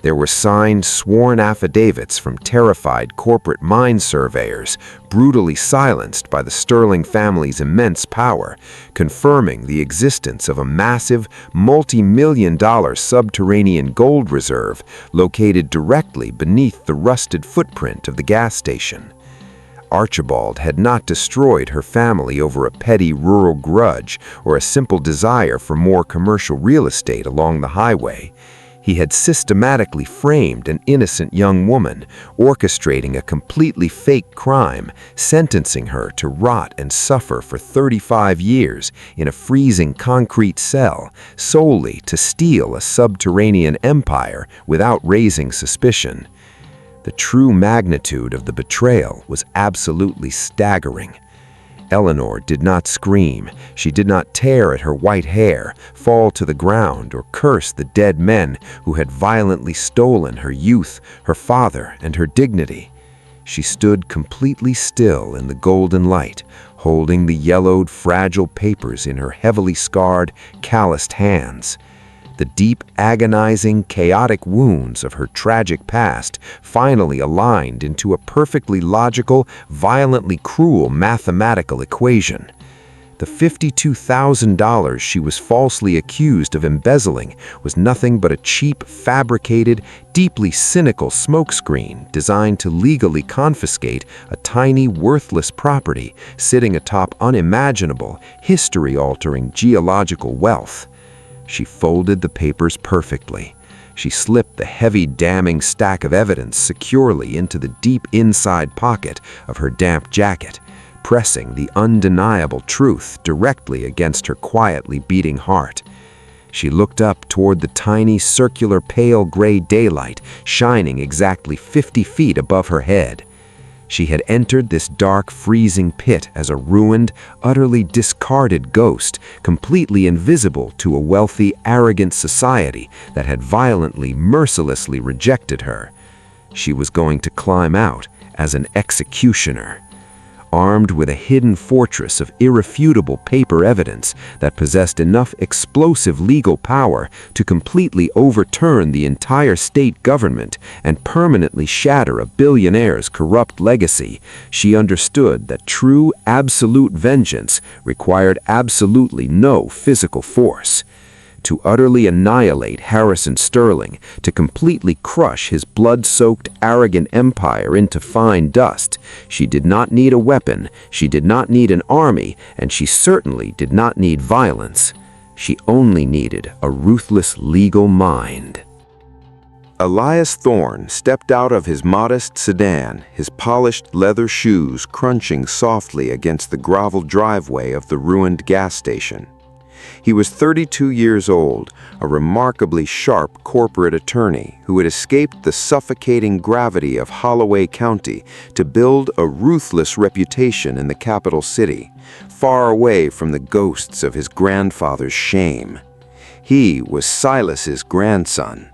There were signed, sworn affidavits from terrified corporate mine surveyors, brutally silenced by the Sterling family's immense power, confirming the existence of a massive, multi-million-dollar subterranean gold reserve located directly beneath the rusted footprint of the gas station. Archibald had not destroyed her family over a petty rural grudge or a simple desire for more commercial real estate along the highway. He had systematically framed an innocent young woman, orchestrating a completely fake crime, sentencing her to rot and suffer for 35 years in a freezing concrete cell, solely to steal a subterranean empire without raising suspicion. The true magnitude of the betrayal was absolutely staggering. Eleanor did not scream. She did not tear at her white hair, fall to the ground, or curse the dead men who had violently stolen her youth, her father, and her dignity. She stood completely still in the golden light, holding the yellowed, fragile papers in her heavily scarred, calloused hands. The deep, agonizing, chaotic wounds of her tragic past finally aligned into a perfectly logical, violently cruel mathematical equation. The $52,000 she was falsely accused of embezzling was nothing but a cheap, fabricated, deeply cynical smokescreen designed to legally confiscate a tiny, worthless property sitting atop unimaginable, history-altering geological wealth. She folded the papers perfectly. She slipped the heavy, damning stack of evidence securely into the deep inside pocket of her damp jacket, pressing the undeniable truth directly against her quietly beating heart. She looked up toward the tiny, circular, pale gray daylight shining exactly 50 feet above her head. She had entered this dark, freezing pit as a ruined, utterly discarded ghost, completely invisible to a wealthy, arrogant society that had violently, mercilessly rejected her. She was going to climb out as an executioner. armed with a hidden fortress of irrefutable paper evidence that possessed enough explosive legal power to completely overturn the entire state government and permanently shatter a billionaire's corrupt legacy, she understood that true, absolute vengeance required absolutely no physical force. To utterly annihilate Harrison Sterling, to completely crush his blood-soaked, arrogant empire into fine dust, she did not need a weapon, she did not need an army, and she certainly did not need violence. She only needed a ruthless legal mind. Elias Thorne stepped out of his modest sedan, his polished leather shoes crunching softly against the gravel driveway of the ruined gas station. He was 32 years old, a remarkably sharp corporate attorney who had escaped the suffocating gravity of Holloway County to build a ruthless reputation in the capital city, far away from the ghosts of his grandfather's shame. He was Silas's grandson.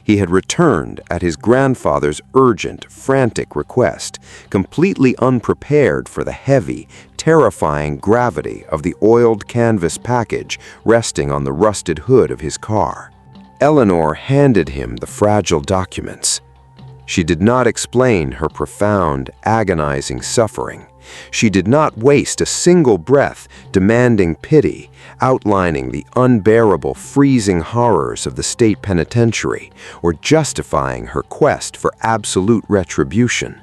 He had returned at his grandfather's urgent, frantic request, completely unprepared for the heavy, terrifying gravity of the oiled canvas package resting on the rusted hood of his car. Eleanor handed him the fragile documents. She did not explain her profound, agonizing suffering. She did not waste a single breath demanding pity, outlining the unbearable, freezing horrors of the state penitentiary, or justifying her quest for absolute retribution.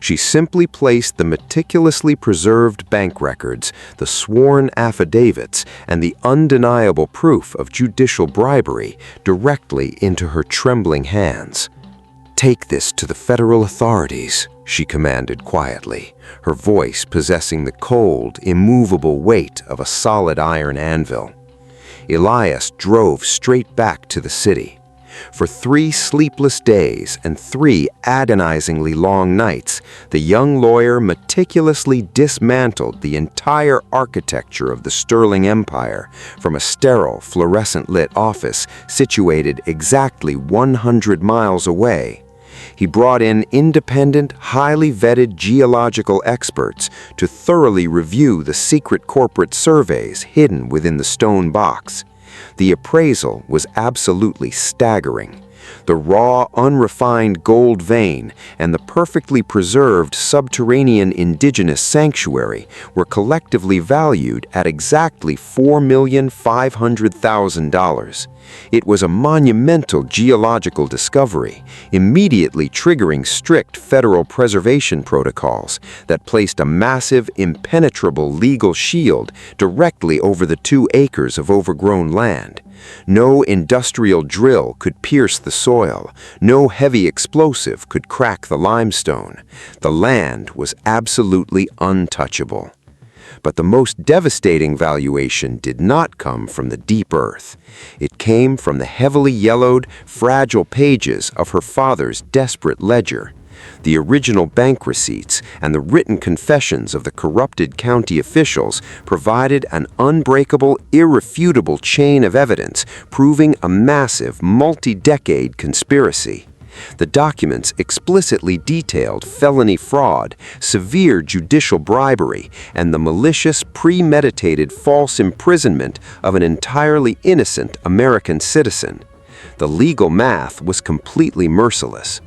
She simply placed the meticulously preserved bank records, the sworn affidavits, and the undeniable proof of judicial bribery directly into her trembling hands. "Take this to the federal authorities," she commanded quietly, her voice possessing the cold, immovable weight of a solid iron anvil. Elias drove straight back to the city. For 3 sleepless days and 3 agonizingly long nights, the young lawyer meticulously dismantled the entire architecture of the Sterling Empire from a sterile, fluorescent-lit office situated exactly 100 miles away. He brought in independent, highly vetted geological experts to thoroughly review the secret corporate surveys hidden within the stone box. The appraisal was absolutely staggering. The raw, unrefined gold vein and the perfectly preserved subterranean indigenous sanctuary were collectively valued at exactly $4,500,000. It was a monumental geological discovery, immediately triggering strict federal preservation protocols that placed a massive, impenetrable legal shield directly over the 2 acres of overgrown land. No industrial drill could pierce the soil. No heavy explosive could crack the limestone. The land was absolutely untouchable. But the most devastating valuation did not come from the deep earth. It came from the heavily yellowed, fragile pages of her father's desperate ledger. The original bank receipts and the written confessions of the corrupted county officials provided an unbreakable, irrefutable chain of evidence proving a massive, multi-decade conspiracy. The documents explicitly detailed felony fraud, severe judicial bribery, and the malicious, premeditated false imprisonment of an entirely innocent American citizen. The legal math was completely merciless.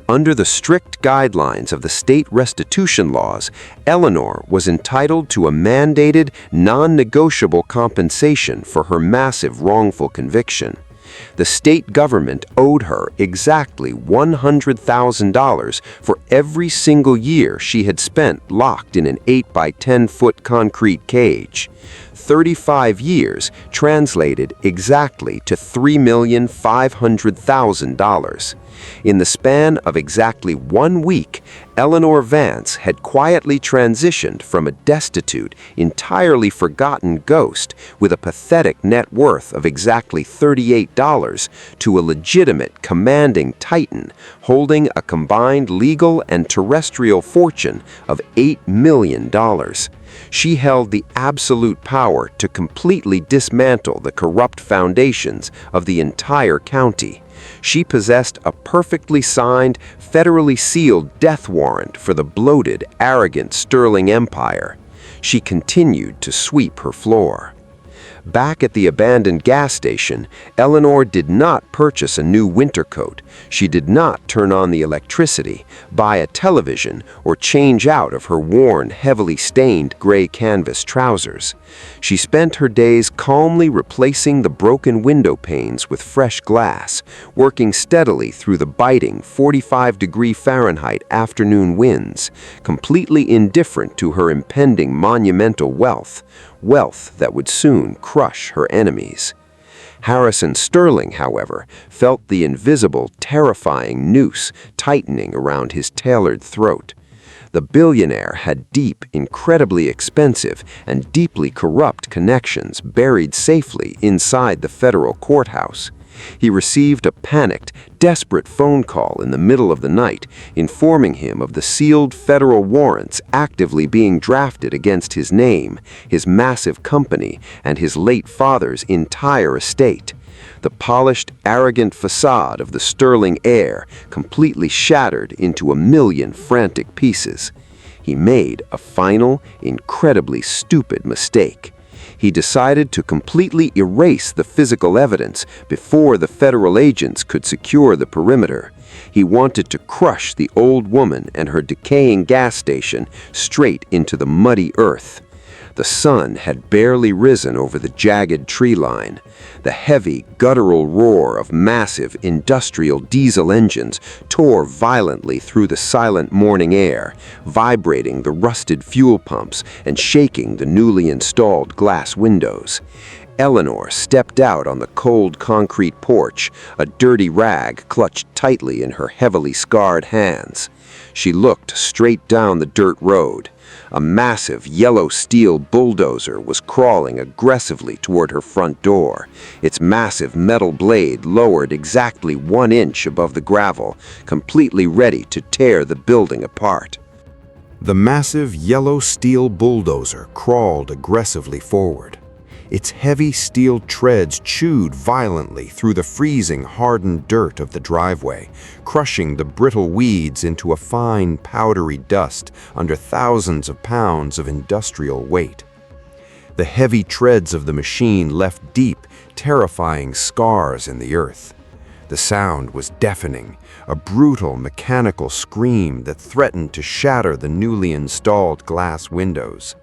Under the strict guidelines of the state restitution laws, Eleanor was entitled to a mandated, non-negotiable compensation for her massive wrongful conviction. The state government owed her exactly $100,000 for every single year she had spent locked in an 8 by 10-foot concrete cage. 35 years translated exactly to $3,500,000. In the span of exactly 1 week, Eleanor Vance had quietly transitioned from a destitute, entirely forgotten ghost with a pathetic net worth of exactly $38 to a legitimate, commanding titan holding a combined legal and terrestrial fortune of $8 million. She held the absolute power to completely dismantle the corrupt foundations of the entire county, She possessed a perfectly signed, federally sealed death warrant for the bloated, arrogant Sterling Empire. She continued to sweep her floor. Back at the abandoned gas station, Eleanor did not purchase a new winter coat. She did not turn on the electricity, buy a television, or change out of her worn, heavily stained gray canvas trousers. She spent her days calmly replacing the broken window panes with fresh glass, working steadily through the biting 45-degree Fahrenheit afternoon winds, completely indifferent to her impending monumental wealth that would soon crush her enemies. Harrison Sterling, however, felt the invisible, terrifying noose tightening around his tailored throat. The billionaire had deep, incredibly expensive, and deeply corrupt connections buried safely inside the federal courthouse. He received a panicked, desperate phone call in the middle of the night, informing him of the sealed federal warrants actively being drafted against his name, his massive company, and his late father's entire estate. The polished, arrogant facade of the Sterling heir completely shattered into a million frantic pieces. He made a final, incredibly stupid mistake. He decided to completely erase the physical evidence before the federal agents could secure the perimeter. He wanted to crush the old woman and her decaying gas station straight into the muddy earth. The sun had barely risen over the jagged tree line. The heavy, guttural roar of massive industrial diesel engines tore violently through the silent morning air, vibrating the rusted fuel pumps and shaking the newly installed glass windows. Eleanor stepped out on the cold concrete porch, a dirty rag clutched tightly in her heavily scarred hands. She looked straight down the dirt road. A massive yellow steel bulldozer was crawling aggressively toward her front door, its massive metal blade lowered exactly 1 inch above the gravel, completely ready to tear the building apart. The massive yellow steel bulldozer crawled aggressively forward. Its heavy steel treads chewed violently through the freezing, hardened dirt of the driveway, crushing the brittle weeds into a fine, powdery dust under thousands of pounds of industrial weight. The heavy treads of the machine left deep, terrifying scars in the earth. The sound was deafening, a brutal, mechanical scream that threatened to shatter the newly installed glass windows.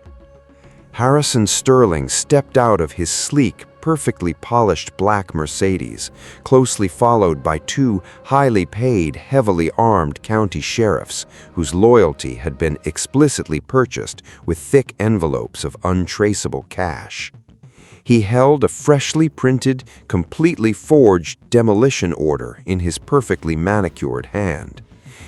Harrison Sterling stepped out of his sleek, perfectly polished black Mercedes, closely followed by 2 highly paid, heavily armed county sheriffs whose loyalty had been explicitly purchased with thick envelopes of untraceable cash. He held a freshly printed, completely forged demolition order in his perfectly manicured hand.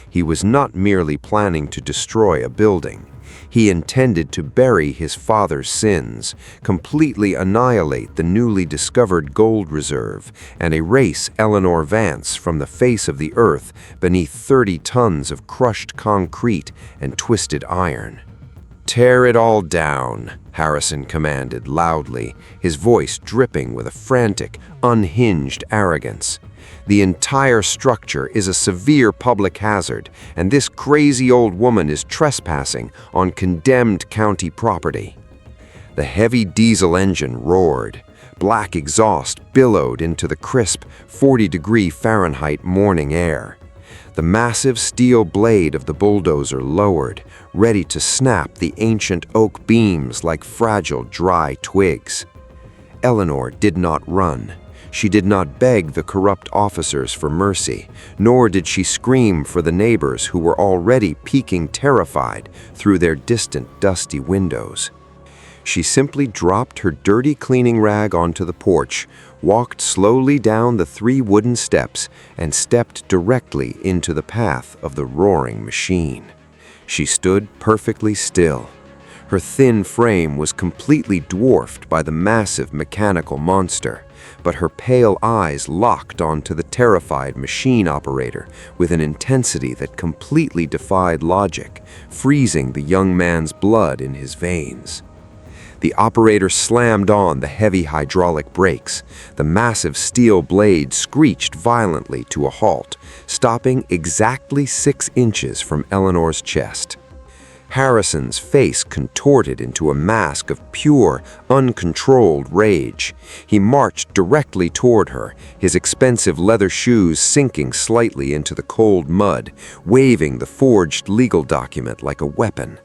He was not merely planning to destroy a building. He intended to bury his father's sins, completely annihilate the newly discovered gold reserve, and erase Eleanor Vance from the face of the earth beneath 30 tons of crushed concrete and twisted iron. "Tear it all down," Harrison commanded loudly, his voice dripping with a frantic, unhinged arrogance. "The entire structure is a severe public hazard, and this crazy old woman is trespassing on condemned county property." The heavy diesel engine roared. Black exhaust billowed into the crisp, 40-degree Fahrenheit morning air. The massive steel blade of the bulldozer lowered, ready to snap the ancient oak beams like fragile, dry twigs. Eleanor did not run. She did not beg the corrupt officers for mercy, nor did she scream for the neighbors who were already peeking terrified through their distant, dusty windows. She simply dropped her dirty cleaning rag onto the porch, walked slowly down the 3 wooden steps, and stepped directly into the path of the roaring machine. She stood perfectly still. Her thin frame was completely dwarfed by the massive mechanical monster, but her pale eyes locked onto the terrified machine operator with an intensity that completely defied logic, freezing the young man's blood in his veins. The operator slammed on the heavy hydraulic brakes. The massive steel blade screeched violently to a halt, stopping exactly 6 inches from Eleanor's chest. Harrison's face contorted into a mask of pure, uncontrolled rage. He marched directly toward her, his expensive leather shoes sinking slightly into the cold mud, waving the forged legal document like a weapon.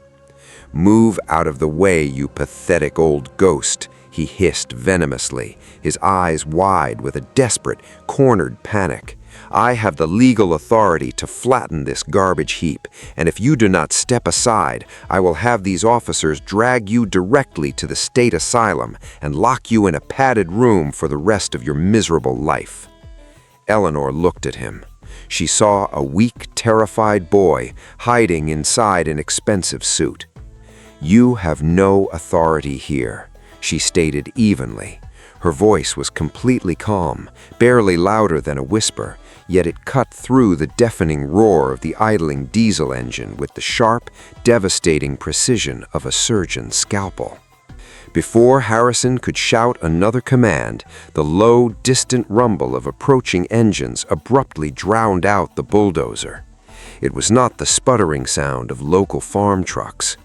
"Move out of the way, you pathetic old ghost," he hissed venomously, his eyes wide with a desperate, cornered panic. "I have the legal authority to flatten this garbage heap, and if you do not step aside, I will have these officers drag you directly to the state asylum and lock you in a padded room for the rest of your miserable life." Eleanor looked at him. She saw a weak, terrified boy hiding inside an expensive suit. "You have no authority here," she stated evenly. Her voice was completely calm, barely louder than a whisper, yet it cut through the deafening roar of the idling diesel engine with the sharp, devastating precision of a surgeon's scalpel. Before Harrison could shout another command, the low, distant rumble of approaching engines abruptly drowned out the bulldozer. It was not the sputtering sound of local farm trucks.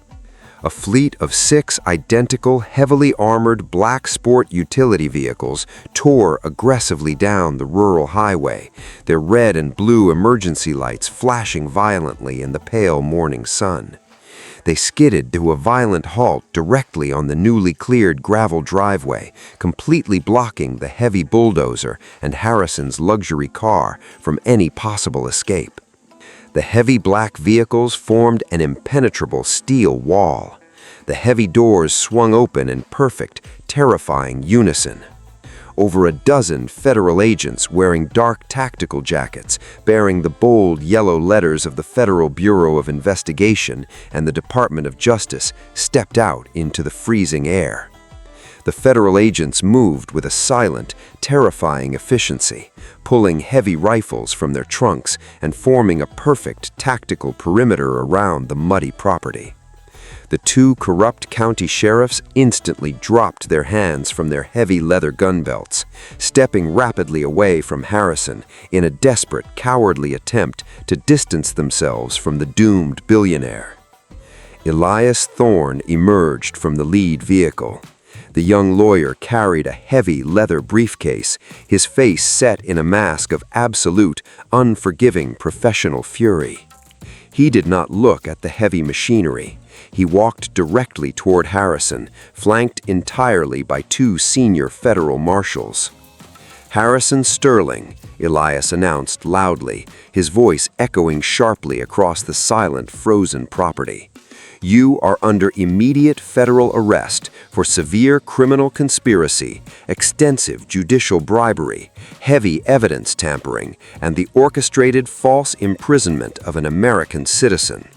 A fleet of 6 identical, heavily armored black sport utility vehicles tore aggressively down the rural highway, their red and blue emergency lights flashing violently in the pale morning sun. They skidded to a violent halt directly on the newly cleared gravel driveway, completely blocking the heavy bulldozer and Harrison's luxury car from any possible escape. The heavy black vehicles formed an impenetrable steel wall. The heavy doors swung open in perfect, terrifying unison. Over a dozen federal agents wearing dark tactical jackets, bearing the bold yellow letters of the Federal Bureau of Investigation and the Department of Justice, stepped out into the freezing air. The federal agents moved with a silent, terrifying efficiency, pulling heavy rifles from their trunks and forming a perfect tactical perimeter around the muddy property. The 2 corrupt county sheriffs instantly dropped their hands from their heavy leather gun belts, stepping rapidly away from Harrison in a desperate, cowardly attempt to distance themselves from the doomed billionaire. Elias Thorne emerged from the lead vehicle. The young lawyer carried a heavy leather briefcase, his face set in a mask of absolute, unforgiving professional fury. He did not look at the heavy machinery. He walked directly toward Harrison, flanked entirely by 2 senior federal marshals. "Harrison Sterling," Elias announced loudly, his voice echoing sharply across the silent, frozen property. "You are under immediate federal arrest for severe criminal conspiracy, extensive judicial bribery, heavy evidence tampering, and the orchestrated false imprisonment of an American citizen."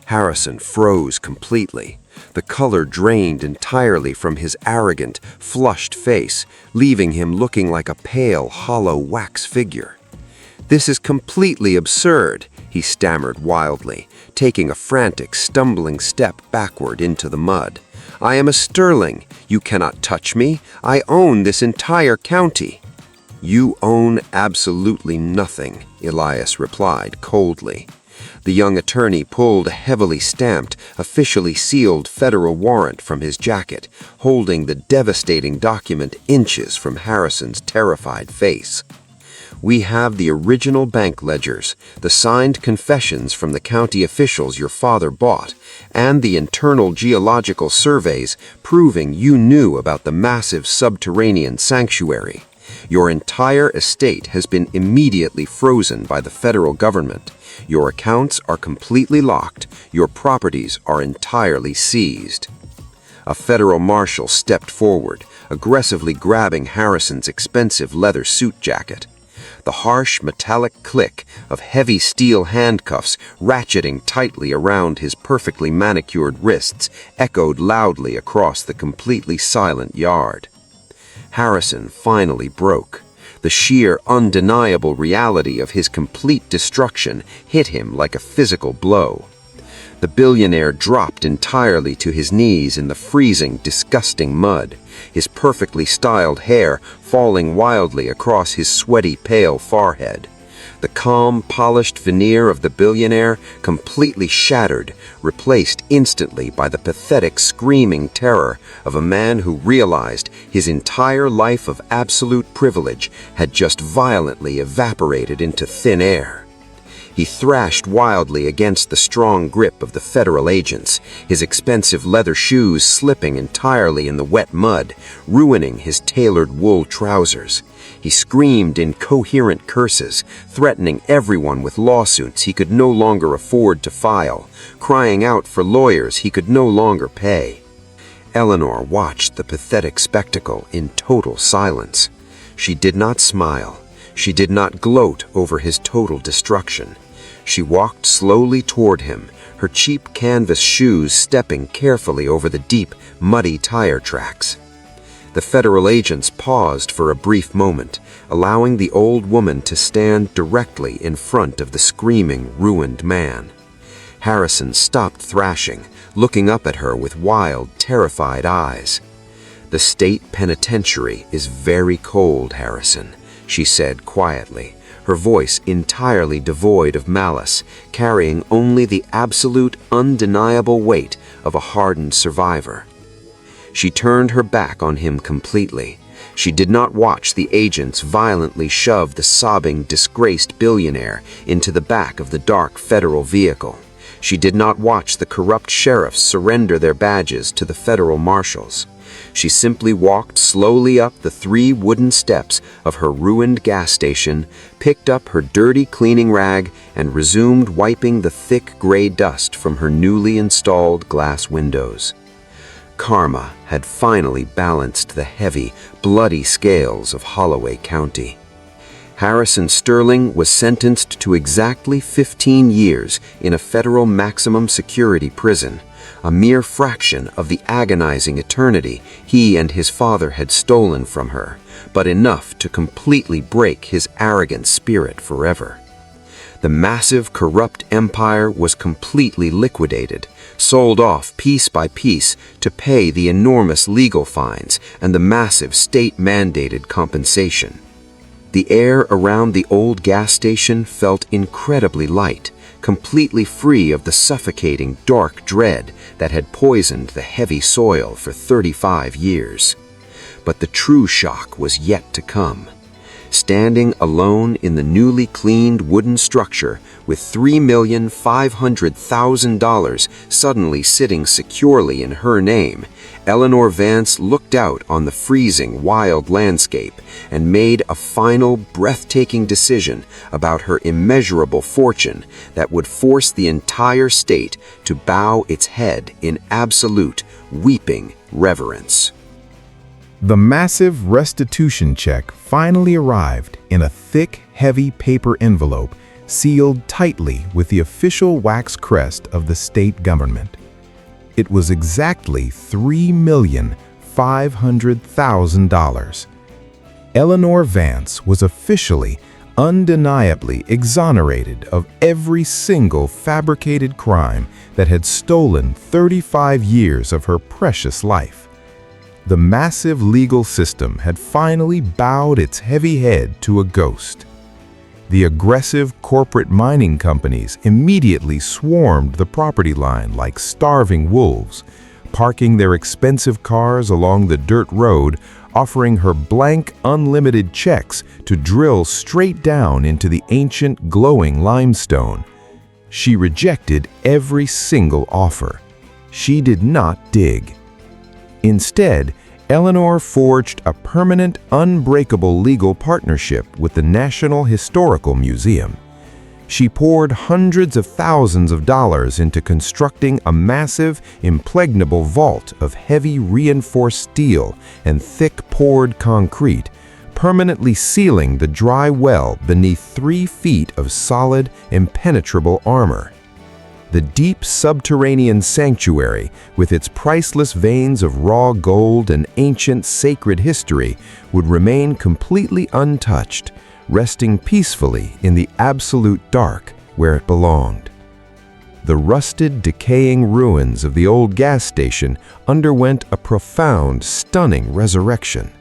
Harrison froze completely. The color drained entirely from his arrogant, flushed face, leaving him looking like a pale, hollow wax figure. "This is completely absurd," he stammered wildly, taking a frantic, stumbling step backward into the mud. "I am a Sterling. You cannot touch me. I own this entire county." "You own absolutely nothing," Elias replied coldly. The young attorney pulled a heavily stamped, officially sealed federal warrant from his jacket, holding the devastating document inches from Harrison's terrified face. "We have the original bank ledgers, the signed confessions from the county officials your father bought, and the internal geological surveys proving you knew about the massive subterranean sanctuary. Your entire estate has been immediately frozen by the federal government. Your accounts are completely locked. Your properties are entirely seized." A federal marshal stepped forward, aggressively grabbing Harrison's expensive leather suit jacket. The harsh metallic click of heavy steel handcuffs ratcheting tightly around his perfectly manicured wrists echoed loudly across the completely silent yard. Harrison finally broke. The sheer, undeniable reality of his complete destruction hit him like a physical blow. The billionaire dropped entirely to his knees in the freezing, disgusting mud, his perfectly styled hair falling wildly across his sweaty, pale forehead. The calm, polished veneer of the billionaire completely shattered, replaced instantly by the pathetic, screaming terror of a man who realized his entire life of absolute privilege had just violently evaporated into thin air. He thrashed wildly against the strong grip of the federal agents, his expensive leather shoes slipping entirely in the wet mud, ruining his tailored wool trousers. He screamed incoherent curses, threatening everyone with lawsuits he could no longer afford to file, crying out for lawyers he could no longer pay. Eleanor watched the pathetic spectacle in total silence. She did not smile. She did not gloat over his total destruction. She walked slowly toward him, her cheap canvas shoes stepping carefully over the deep, muddy tire tracks. The federal agents paused for a brief moment, allowing the old woman to stand directly in front of the screaming, ruined man. Harrison stopped thrashing, looking up at her with wild, terrified eyes. "The state penitentiary is very cold, Harrison," she said quietly, her voice entirely devoid of malice, carrying only the absolute, undeniable weight of a hardened survivor. She turned her back on him completely. She did not watch the agents violently shove the sobbing, disgraced billionaire into the back of the dark federal vehicle. She did not watch the corrupt sheriffs surrender their badges to the federal marshals. She simply walked slowly up the 3 wooden steps of her ruined gas station, picked up her dirty cleaning rag, and resumed wiping the thick gray dust from her newly installed glass windows. Karma had finally balanced the heavy, bloody scales of Holloway County. Harrison Sterling was sentenced to exactly 15 years in a federal maximum security prison, a mere fraction of the agonizing eternity he and his father had stolen from her, but enough to completely break his arrogant spirit forever. The massive, corrupt empire was completely liquidated, sold off piece by piece to pay the enormous legal fines and the massive state-mandated compensation. The air around the old gas station felt incredibly light, completely free of the suffocating dark dread that had poisoned the heavy soil for 35 years. But the true shock was yet to come. Standing alone in the newly cleaned wooden structure with $3,500,000 suddenly sitting securely in her name, Eleanor Vance looked out on the freezing, wild landscape and made a final, breathtaking decision about her immeasurable fortune that would force the entire state to bow its head in absolute, weeping reverence. The massive restitution check finally arrived in a thick, heavy paper envelope sealed tightly with the official wax crest of the state government. It was exactly $3,500,000. Eleanor Vance was officially, undeniably exonerated of every single fabricated crime that had stolen 35 years of her precious life. The massive legal system had finally bowed its heavy head to a ghost. The aggressive corporate mining companies immediately swarmed the property line like starving wolves, parking their expensive cars along the dirt road, offering her blank, unlimited checks to drill straight down into the ancient, glowing limestone. She rejected every single offer. She did not dig. Instead, Eleanor forged a permanent, unbreakable legal partnership with the National Historical Museum. She poured hundreds of thousands of dollars into constructing a massive, impregnable vault of heavy reinforced steel and thick poured concrete, permanently sealing the dry well beneath 3 feet of solid, impenetrable armor. The deep subterranean sanctuary, with its priceless veins of raw gold and ancient sacred history, would remain completely untouched, resting peacefully in the absolute dark where it belonged. the rusted, decaying ruins of the old gas station underwent a profound, stunning resurrection.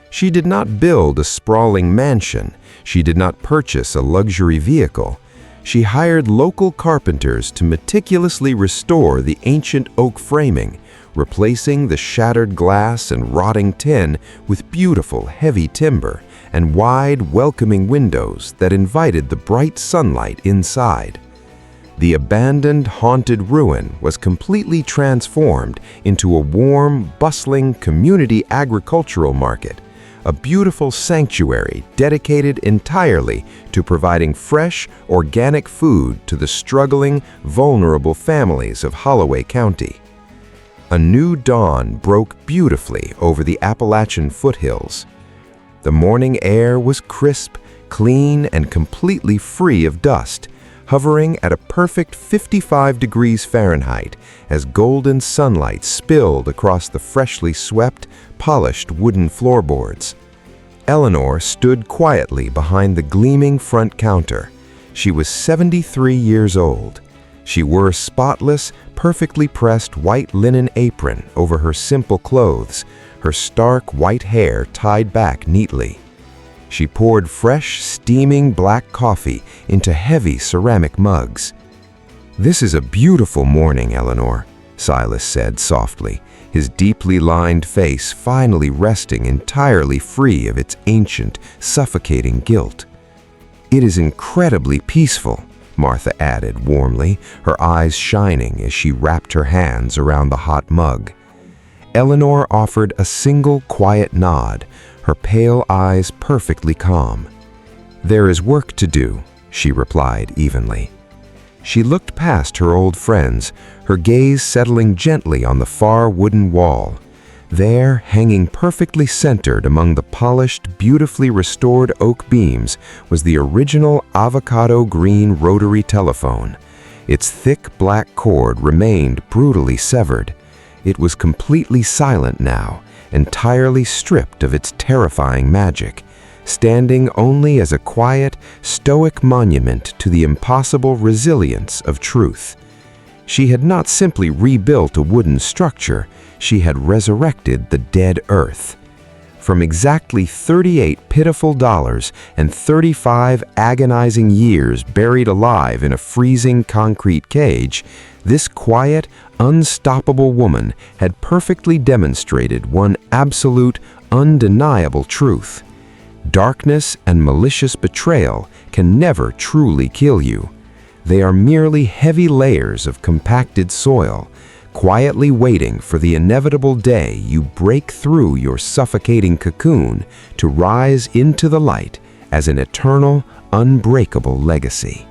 She did not build a sprawling mansion. She did not purchase a luxury vehicle. She hired local carpenters to meticulously restore the ancient oak framing, replacing the shattered glass and rotting tin with beautiful, heavy timber and wide, welcoming windows that invited the bright sunlight inside. The abandoned, haunted ruin was completely transformed into a warm, bustling community agricultural market, a beautiful sanctuary dedicated entirely to providing fresh, organic food to the struggling, vulnerable families of Holloway County. A new dawn broke beautifully over the Appalachian foothills. The morning air was crisp, clean, and completely free of dust, hovering at a perfect 55 degrees Fahrenheit as golden sunlight spilled across the freshly swept, polished wooden floorboards. Eleanor stood quietly behind the gleaming front counter. She was 73 years old. She wore a spotless, perfectly pressed white linen apron over her simple clothes, her stark white hair tied back neatly. She poured fresh, steaming black coffee into heavy ceramic mugs. "This is a beautiful morning, Eleanor," Silas said softly, his deeply lined face finally resting entirely free of its ancient, suffocating guilt. "It is incredibly peaceful," Martha added warmly, her eyes shining as she wrapped her hands around the hot mug. Eleanor offered a single quiet nod, her pale eyes perfectly calm. "There is work to do," she replied evenly. She looked past her old friends, her gaze settling gently on the far wooden wall. There, hanging perfectly centered among the polished, beautifully restored oak beams, was the original avocado green rotary telephone. Its thick black cord remained brutally severed. It was completely silent now, entirely stripped of its terrifying magic, standing only as a quiet, stoic monument to the impossible resilience of truth. She had not simply rebuilt a wooden structure, she had resurrected the dead earth. From exactly 38 pitiful dollars and 35 agonizing years buried alive in a freezing concrete cage, this quiet, unstoppable woman had perfectly demonstrated one absolute, undeniable truth. Darkness and malicious betrayal can never truly kill you. They are merely heavy layers of compacted soil, quietly waiting for the inevitable day you break through your suffocating cocoon to rise into the light as an eternal, unbreakable legacy.